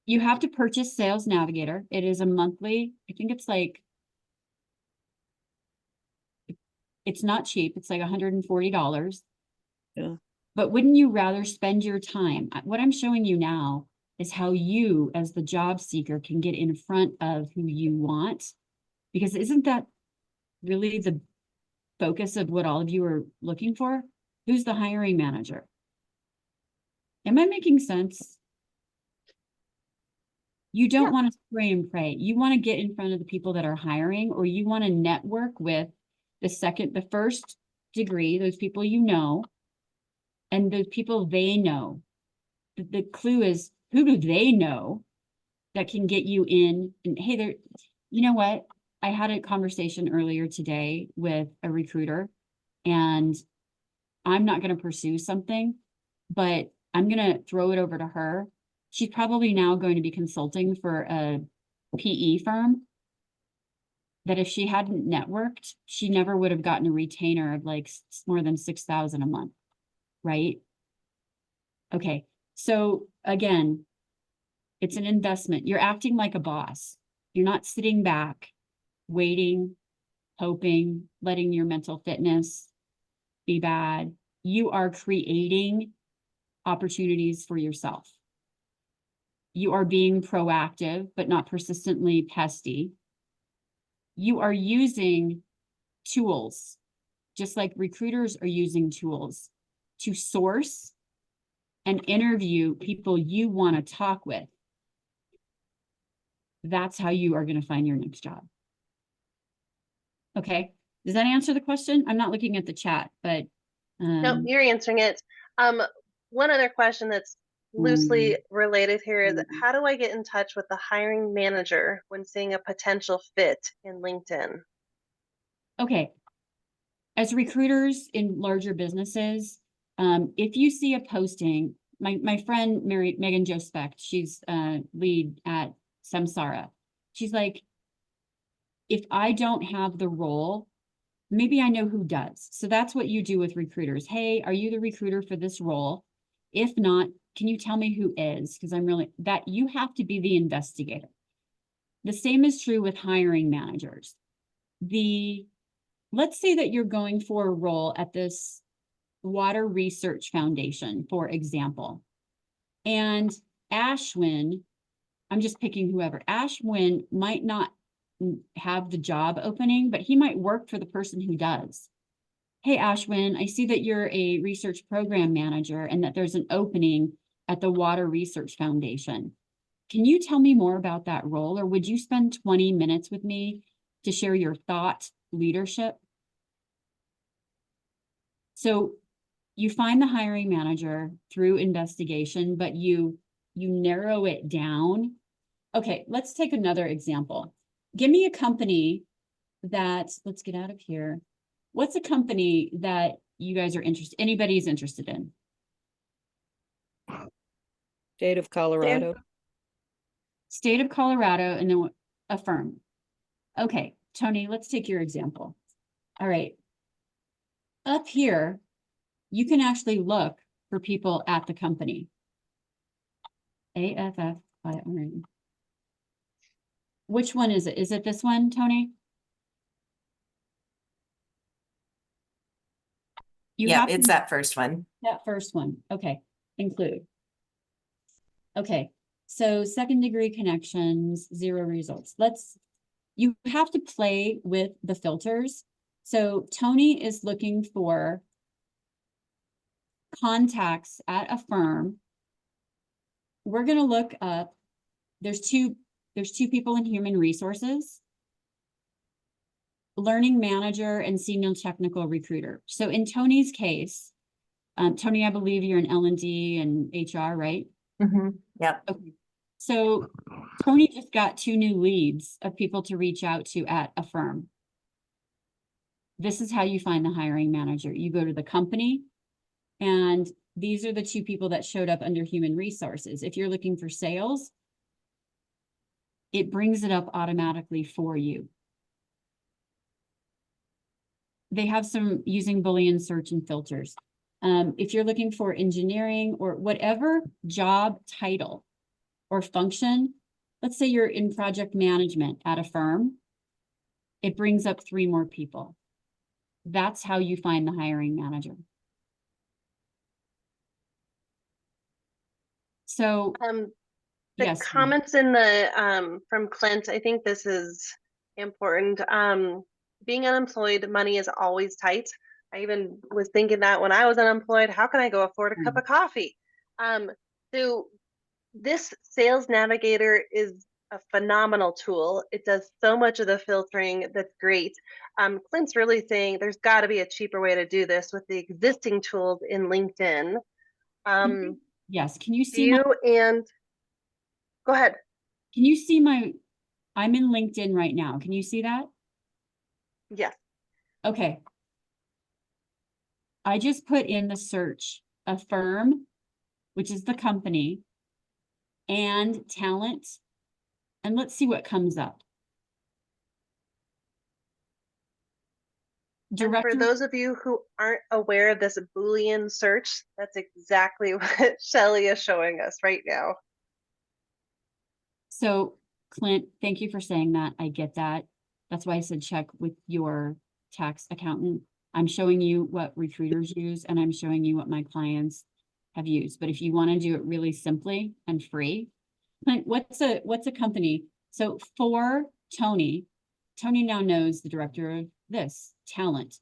You have to purchase Sales Navigator. It is a monthly, I think it's like It's not cheap. It's like $140. Yeah. But wouldn't you rather spend your time? What I'm showing you now is how you, as the job seeker, can get in front of who you want. Because isn't that really the focus of what all of you are looking for? Who's the hiring manager? Am I making sense? You don't want to spray and pray. You want to get in front of the people that are hiring, or you want to network with the first degree, those people you know, and those people they know. The clue is, who do they know that can get you in? And hey, you know what? I had a conversation earlier today with a recruiter, and I'm not going to pursue something, but I'm going to throw it over to her. She's probably now going to be consulting for a PE firm that if she hadn't networked, she never would have gotten a retainer of like more than $6,000 a month, right? Okay, so again, it's an investment. You're acting like a boss. You're not sitting back, waiting, hoping, letting your mental fitness be bad. You are creating opportunities for yourself. You are being proactive, but not persistently pesty. You are using tools, just like recruiters are using tools to source and interview people you want to talk with. That's how you are going to find your next job. Okay. Does that answer the question? I'm not looking at the chat, but No, you're answering it. One other question that's loosely related here is, how do I get in touch with the hiring manager when seeing a potential fit in LinkedIn? okay. As recruiters in larger businesses, if you see a posting, my friend Megan Jo Specht, she's lead at Samsara. She's like, if I don't have the role, maybe I know who does. So that's what you do with recruiters. Hey, are you the recruiter for this role? If not, can you tell me who is? Because that you have to be the investigator. The same is true with hiring managers. Let's say that you're going for a role at this Water Research Foundation, for example. And Ashwin, I'm just picking whoever, Ashwin might not have the job opening, but he might work for the person who does. Hey, Ashwin, I see that you're a research program manager and that there's an opening at the Water Research Foundation. Can you tell me more about that role? Or would you spend 20 minutes with me to share your thought leadership? So you find the hiring manager through investigation, but you narrow it down. Okay, let's take another example. Give me a company let's get out of here. What's a company that you guys are anybody's interested in? State of Colorado. State of Colorado, and then a firm. Okay, Tony, let's take your example. All right. Up here, you can actually look for people at the company. AFFIRE. Which one is it? Is it this one, Tony? Yeah, it's that first one. That first one. Okay, include. Okay, so second degree connections, 0 results. You have to play with the filters. So Tony is looking for contacts at a firm. We're going to look up, there's two people in human resources, learning manager and senior technical recruiter. So in Tony's case, Tony, I believe you're in L&D and HR, right? Mm-hmm. Yep. Okay. So Tony just got 2 new leads of people to reach out to at a firm. This is how you find the hiring manager. You go to the company, and these are the 2 people that showed up under human resources. If you're looking for sales, it brings it up automatically for you. They have some using Boolean search and filters. If you're looking for engineering or whatever job title or function, let's say you're in project management at a firm, it brings up 3 more people. That's how you find the hiring manager. So, The yes, comments in the from Clint, I think this is important. Being unemployed, money is always tight. I even was thinking that when I was unemployed, how can I go afford a cup of coffee? So this Sales Navigator is a phenomenal tool. It does so much of the filtering that's great. Clint's really saying there's got to be a cheaper way to do this with the existing tools in LinkedIn. yes, can you Do see you and go ahead. can you see I'm in LinkedIn right now. Can you see that? Yes. Okay. I just put in the search a firm, which is the company, and talent, and let's see what comes up. And for Director, those of you who aren't aware of this Boolean search, that's exactly what Shelley is showing us right now. so Clint, thank you for saying that. I get that. That's why I said check with your tax accountant. I'm showing you what recruiters use, and I'm showing you what my clients have used. But if you want to do it really simply and free, Clint, what's a company? So for Tony now knows the director of this talent.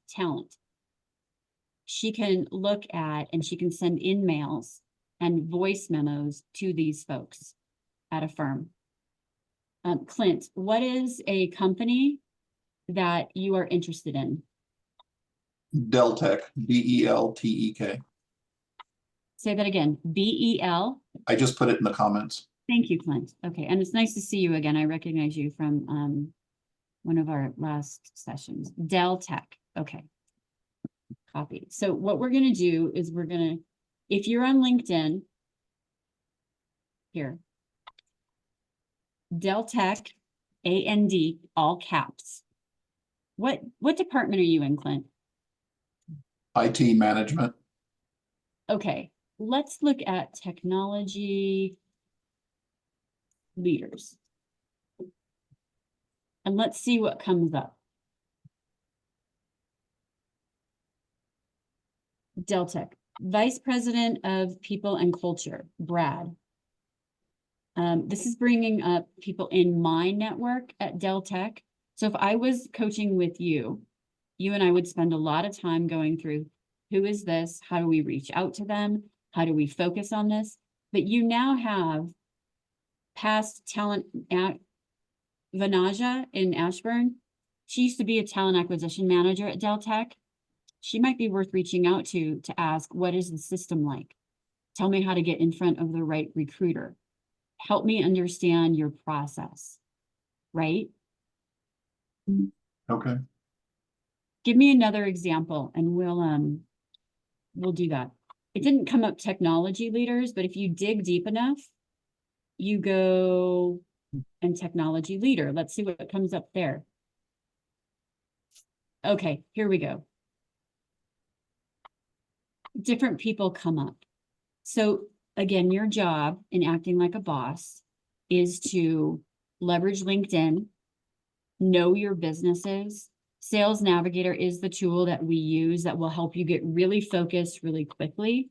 She can look at and she can send in mails and voice memos to these folks at a firm. Clint, what is a company that you are interested in? Deltek, Beltek. Say that again, BEL. I just put it in the comments. Thank you, Clint. Okay, and it's nice to see you again. I recognize you from one of our last sessions. Deltek. Okay. Copy. So what we're going to do is if you're on LinkedIn, here, Deltek, AND, all caps. What department are you in, Clint? IT management. Okay, let's look at technology leaders. And let's see what comes up. Deltek, Vice President of People and Culture, Brad. This is bringing up people in my network at Deltek. So if I was coaching with you and I would spend a lot of time going through who is this? How do we reach out to them? How do we focus on this? But you now have past talent at Vanaja in Ashburn. She used to be a talent acquisition manager at Deltek. She might be worth reaching out to ask, what is the system like? Tell me how to get in front of the right recruiter. Help me understand your process, right? Okay. Give me another example and we'll do that. It didn't come up technology leaders, but if you dig deep enough, you go and technology leader. Let's see what comes up there. Okay, here we go. Different people come up. So again, your job in acting like a boss is to leverage LinkedIn, know your businesses. Sales Navigator is the tool that we use that will help you get really focused really quickly.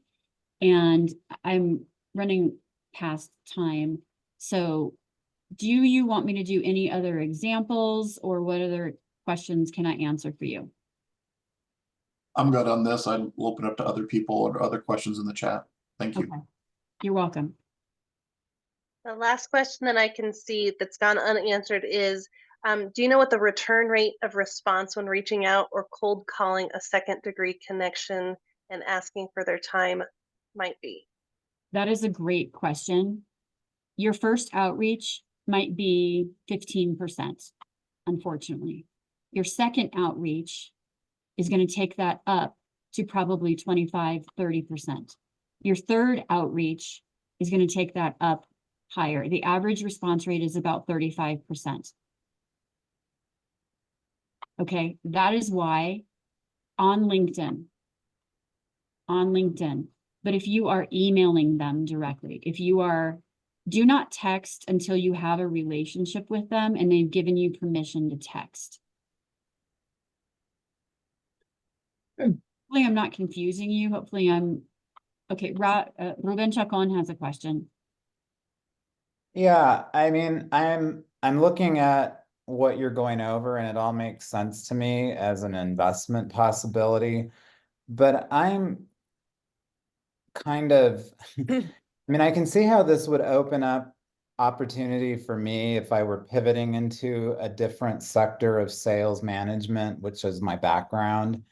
And I'm running past time. So do you want me to do any other examples, or what other questions can I answer for you? I'm good on this. I'll open up to other people or other questions in the chat. Thank you. Okay. You're welcome. The last question that I can see that's gone unanswered is, do you know what the return rate of response when reaching out or cold calling a second degree connection and asking for their time might be? That is a great question. Your first outreach might be 15%, unfortunately. Your second outreach is going to take that up to probably 25, 30%. Your third outreach is going to take that up higher. The average response rate is about 35%. Okay, that is why on LinkedIn, but if you are emailing them directly, do not text until you have a relationship with them and they've given you permission to text. Hopefully I'm not confusing you. Hopefully I'm, okay, Ruben Chacon has a question. Yeah, I mean, I'm looking at what you're going over and it all makes sense to me as an investment possibility. But I'm kind of, I mean, I can see how this would open up opportunity for me if I were pivoting into a different sector of sales management, which is my background.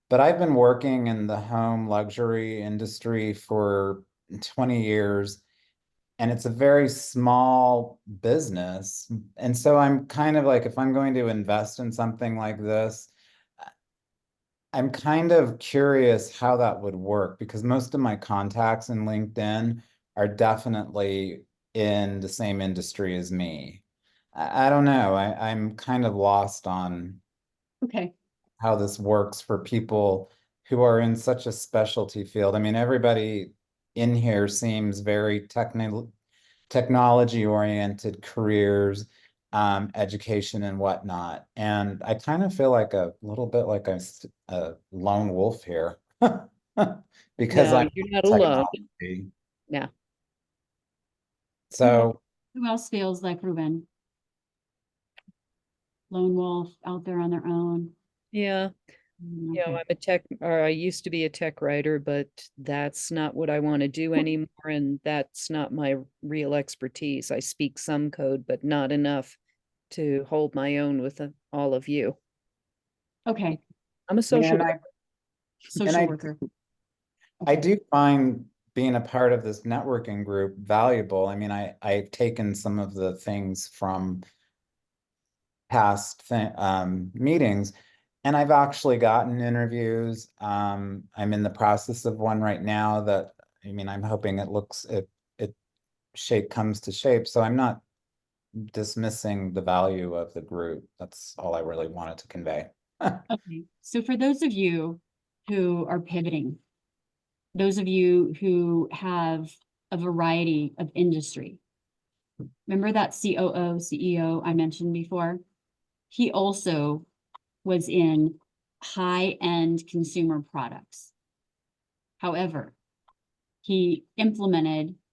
But I've been working in the home luxury industry for 20 years, and it's a very small business. And so I'm kind of like, if I'm going to invest in something like this, I'm kind of curious how that would work because most of my contacts in LinkedIn are definitely in the same industry as me. I don't know. I'm kind of lost on Okay. how this works for people who are in such a specialty field. I mean, everybody in here seems very technology oriented careers, education and whatnot. And I kind of feel like a little bit like a lone wolf here because No, I'm you're not alone. technology. Yeah. So Who else feels like Ruben? Lone wolf out there on their own. Yeah. Mm, You know, okay. I'm a tech, or I used to be a tech writer, but that's not what I want to do anymore. And that's not my real expertise. I speak some code, but not enough to hold my own with all of you. Okay. I'm a social and worker. Social worker. I do find being a part of this networking group valuable. I mean, I've taken some of the things from past meetings, and I've actually gotten interviews. I'm in the process of one right now that, I mean, I'm hoping it shape comes to shape. So I'm not dismissing the value of the group. That's all I really wanted to convey. Okay. So for those of you who are pivoting, those of you who have a variety of industry, remember that COO, CEO I mentioned before? He also was in high-end consumer products. However, he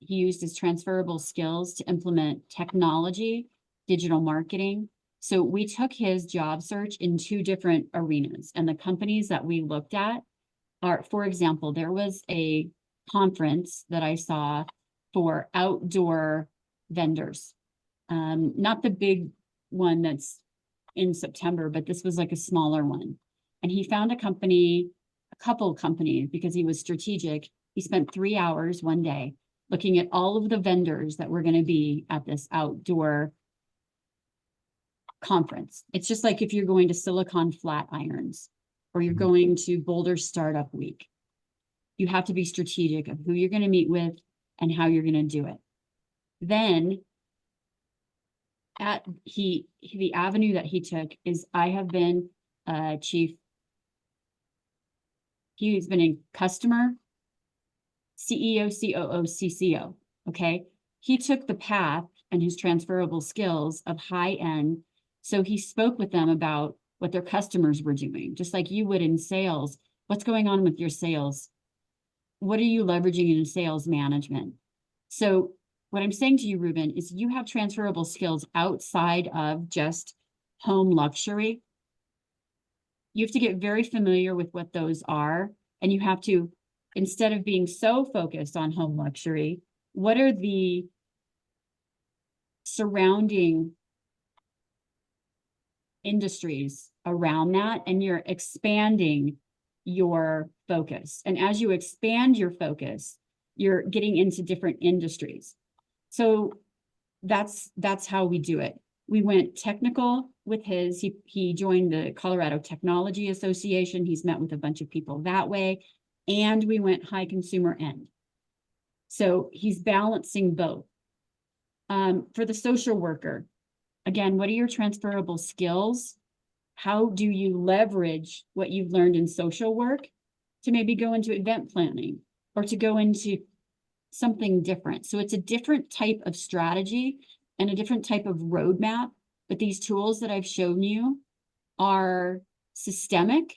used his transferable skills to implement technology, digital marketing. So we took his job search in 2 different arenas. And the companies that we looked at are, for example, there was a conference that I saw for outdoor vendors. Not the big one that's in September, but this was like a smaller one. And he found a couple companies, because he was strategic. He spent 3 hours one day looking at all of the vendors that were going to be at this outdoor conference. It's just like if you're going to Silicon Flatirons or you're going to Boulder Startup Week. You have to be strategic of who you're going to meet with and how you're going to do it. Then the avenue that he took is, I have been chief. He's been in customer, CEO, COO, CCO. Okay. He took the path and his transferable skills of high end. So he spoke with them about what their customers were doing, just like you would in sales. What's going on with your sales? What are you leveraging in sales management? So what I'm saying to you, Ruben, is you have transferable skills outside of just home luxury. You have to get very familiar with what those are. And you have to, instead of being so focused on home luxury, what are the surrounding industries around that? And you're expanding your focus. And as you expand your focus, you're getting into different industries. So that's how we do it. We went technical with he joined the Colorado Technology Association. He's met with a bunch of people that way. And we went high consumer end. So he's balancing both. For the social worker, again, what are your transferable skills? How do you leverage what you've learned in social work to maybe go into event planning or to go into something different? So it's a different type of strategy and a different type of roadmap. But these tools that I've shown you are systemic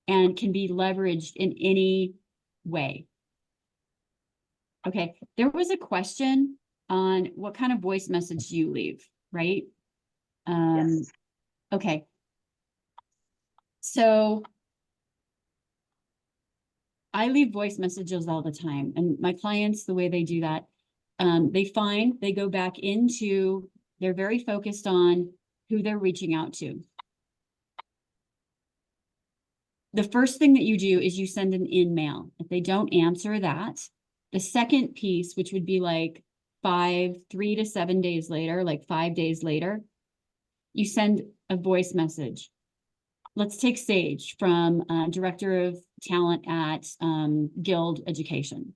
and can be leveraged in any way. Okay, there was a question on what kind of voice message you leave, right? Yes. Okay. So I leave voice messages all the time, and my clients, the way they do that, they go back into, they're very focused on who they're reaching out to. The first thing that you do is you send an in-mail. If they don't answer that, the second piece, which would be like 3 to 7 days later, like 5 days later, you send a voice message. Let's take Sage from Director of Talent at Guild Education.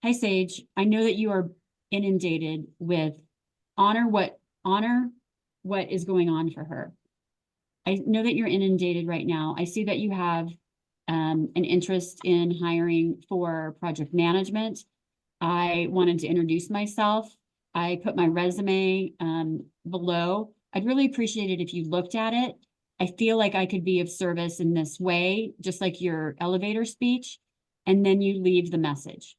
Hi, Sage. I know that you are inundated with honor what is going on for her. I know that you're inundated right now. I see that you have an interest in hiring for project management. I wanted to introduce myself. I put my resume below. I'd really appreciate it if you looked at it. I feel like I could be of service in this way, just like your elevator speech, and then you leave the message.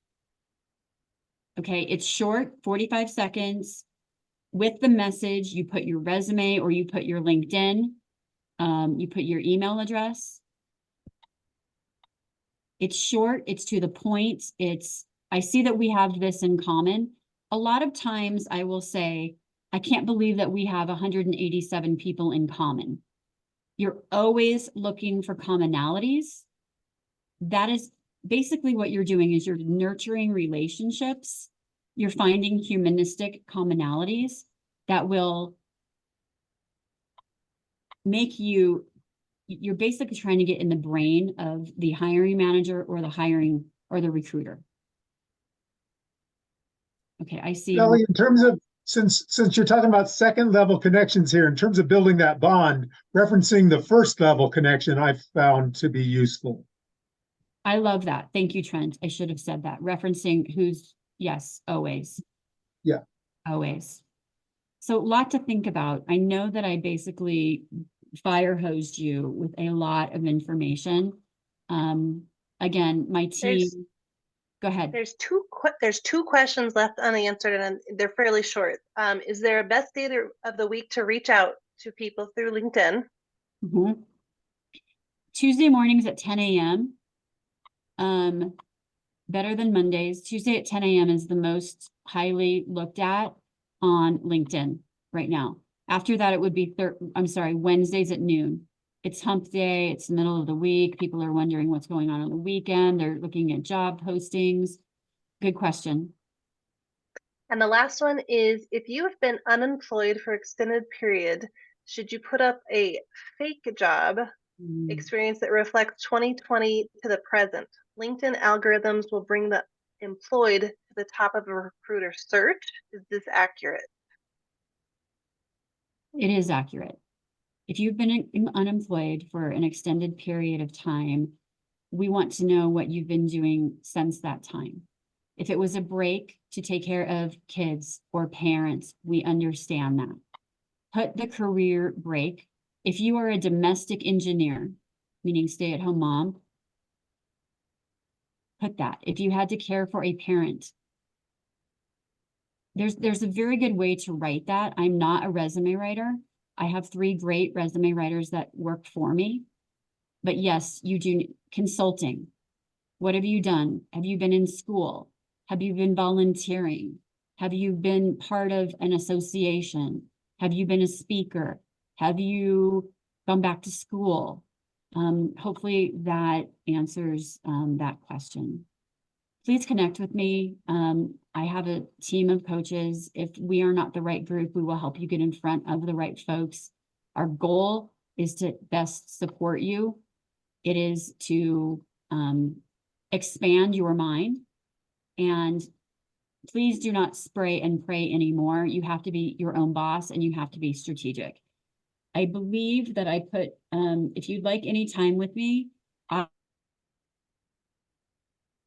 Okay, it's short, 45 seconds. With the message, you put your resume or you put your LinkedIn, you put your email address. It's short, it's to the point. I see that we have this in common. A lot of times I will say, I can't believe that we have 187 people in common. You're always looking for commonalities. That is basically what you're doing, is you're nurturing relationships. You're finding humanistic commonalities that will make you're basically trying to get in the brain of the hiring manager or the recruiter. Okay, I see. Kelly, in terms of, since you're talking about second level connections here, in terms of building that bond, referencing the first level connection, I've found to be useful. I love that. Thank you, Trent. I should have said that. Referencing yes, always. Yeah. Always. So a lot to think about. I know that I basically fire hosed you with a lot of information. Again, my team, go ahead. There's two questions left unanswered, and they're fairly short. Is there a best day of the week to reach out to people through LinkedIn? Mm-hmm. Tuesday mornings at 10 a.m. Better than Mondays. Tuesday at 10 a.m. is the most highly looked at on LinkedIn right now. After that, it would be Wednesdays at noon. It's hump day. It's the middle of the week. People are wondering what's going on the weekend. They're looking at job postings. Good question. And the last one is, if you have been unemployed for extended period, should you put up a fake job experience that reflects 2020 to the present? LinkedIn algorithms will bring the employed to the top of a recruiter search. Is this accurate? It is accurate. If you've been unemployed for an extended period of time, we want to know what you've been doing since that time. If it was a break to take care of kids or parents, we understand that. Put the career break. If you are a domestic engineer, meaning stay-at-home mom, put that. If you had to care for a parent, there's a very good way to write that. I'm not a resume writer. I have 3 great resume writers that work for me. But yes, you do consulting. What have you done? Have you been in school? Have you been volunteering? Have you been part of an association? Have you been a speaker? Have you gone back to school? Hopefully that answers that question. Please connect with me. I have a team of coaches. If we are not the right group, we will help you get in front of the right folks. Our goal is to best support you. It is to expand your mind. And please do not spray and pray anymore. You have to be your own boss and you have to be strategic. I believe that I put, if you'd like any time with me,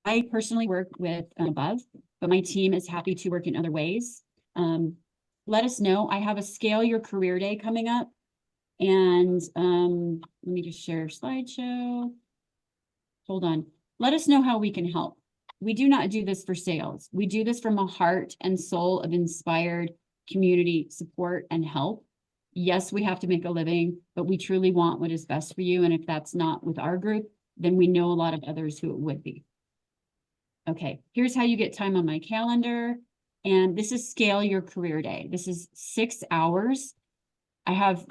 I personally work with above, but my team is happy to work in other ways. Let us know. I have a Scale Your Career Day coming up. And let me just share a slideshow. hold on. Let us know how we can help. We do not do this for sales. We do this from a heart and soul of inspired community support and help. Yes, we have to make a living, but we truly want what is best for you. And if that's not with our group, then we know a lot of others who it would be. Okay, here's how you get time on my calendar. And this is Scale Your Career Day. This is 6 hours. I have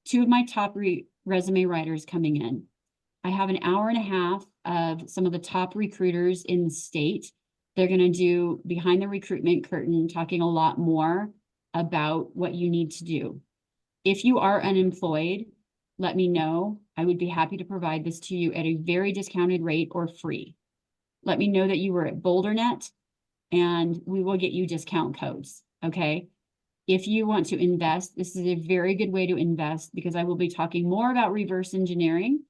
2 of my top resume writers coming in. I have an hour and a half of some of the top recruiters in the state. They're going to do behind the recruitment curtain, talking a lot more about what you need to do. If you are unemployed, let me know. I would be happy to provide this to you at a very discounted rate or free. Let me know that you were at BoulderNet and we will get you discount codes, okay? If you want to invest, this is a very good way to invest because I will be talking more about reverse engineering,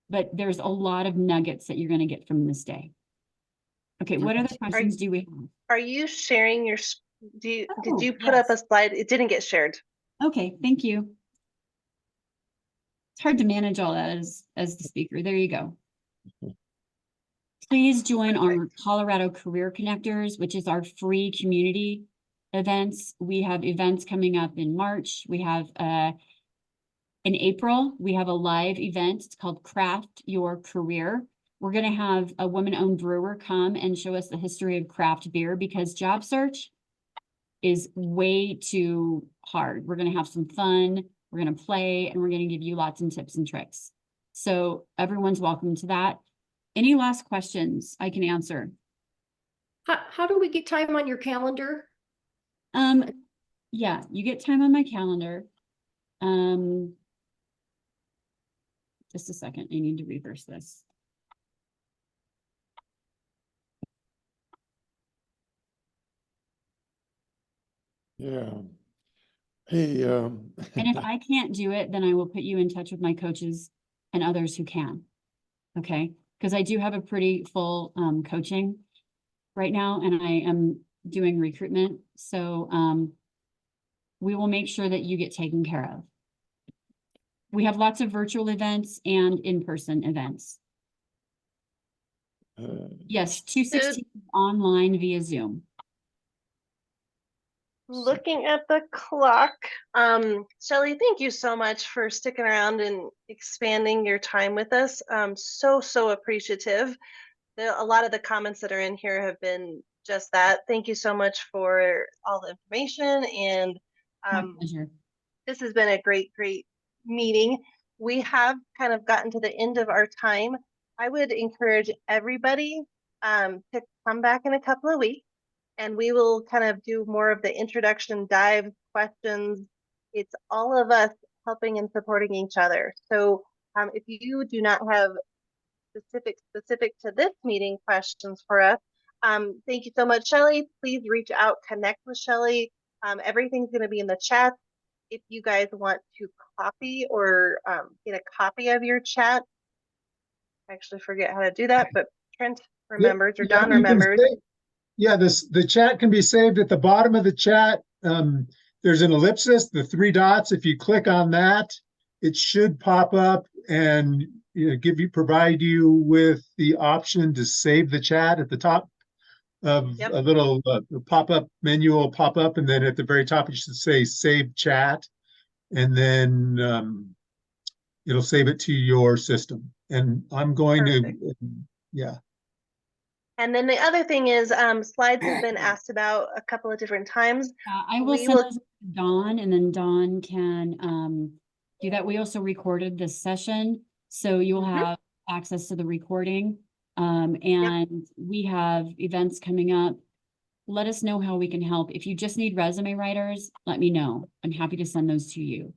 but there's a lot of nuggets that you're going to get from this day. Okay, what other questions do we have? Are you sharing your, did you put yes. up a slide? It didn't get shared. Okay, thank you. It's hard to manage all that as the speaker. There you go. Please join our Colorado Career Connectors, which is our free community events. We have events coming up in March. We have in April, we have a live event. It's called Craft Your Career. We're going to have a woman-owned brewer come and show us the history of craft beer because job search is way too hard. We're going to have some fun. We're going to play and we're going to give you lots of tips and tricks. So everyone's welcome to that. Any last questions I can answer? How do we get time on your calendar? Yeah, you get time on my calendar. Just a second, I need to reverse this. Yeah. Hey, And if I can't do it, then I will put you in touch with my coaches and others who can. Okay, because I do have a pretty full coaching right now, and I am doing recruitment. So we will make sure that you get taken care of. We have lots of virtual events and in-person events. Yes, 216 online via Zoom. Looking at the clock, Chelle, thank you so much for sticking around and expanding your time with us. So appreciative. A lot of the comments that are in here have been just that. Thank you so much for all the information, and My pleasure. this has been a great meeting. We have kind of gotten to the end of our time. I would encourage everybody to come back in a couple of weeks. And we will kind of do more of the introduction dive questions. It's all of us helping and supporting each other. So if you do not have specific to this meeting questions for us, thank you so much, Chelle. Please reach out, connect with Chelle. Everything's going to be in the chat. If you guys want to copy or get a copy of your chat, I actually forget how to do that, but Trent remembers or Don remembers. Yeah, the chat can be saved at the bottom of the chat. There's an ellipsis, the 3 dots. If you click on that, it should pop up and provide you with the option to save the chat at the top of a little pop-up menu will pop up, and then at the very top it should say Save Chat, and then it'll save it to your system. And I'm going to, yeah. And then the other thing is, slides have been asked about a couple of different times. I will send those to Dawn, and then Dawn can do that. We also recorded this session, so you'll have access to the recording. And we have events coming up. Let us know how we can help. If you just need resume writers, let me know. I'm happy to send those to you.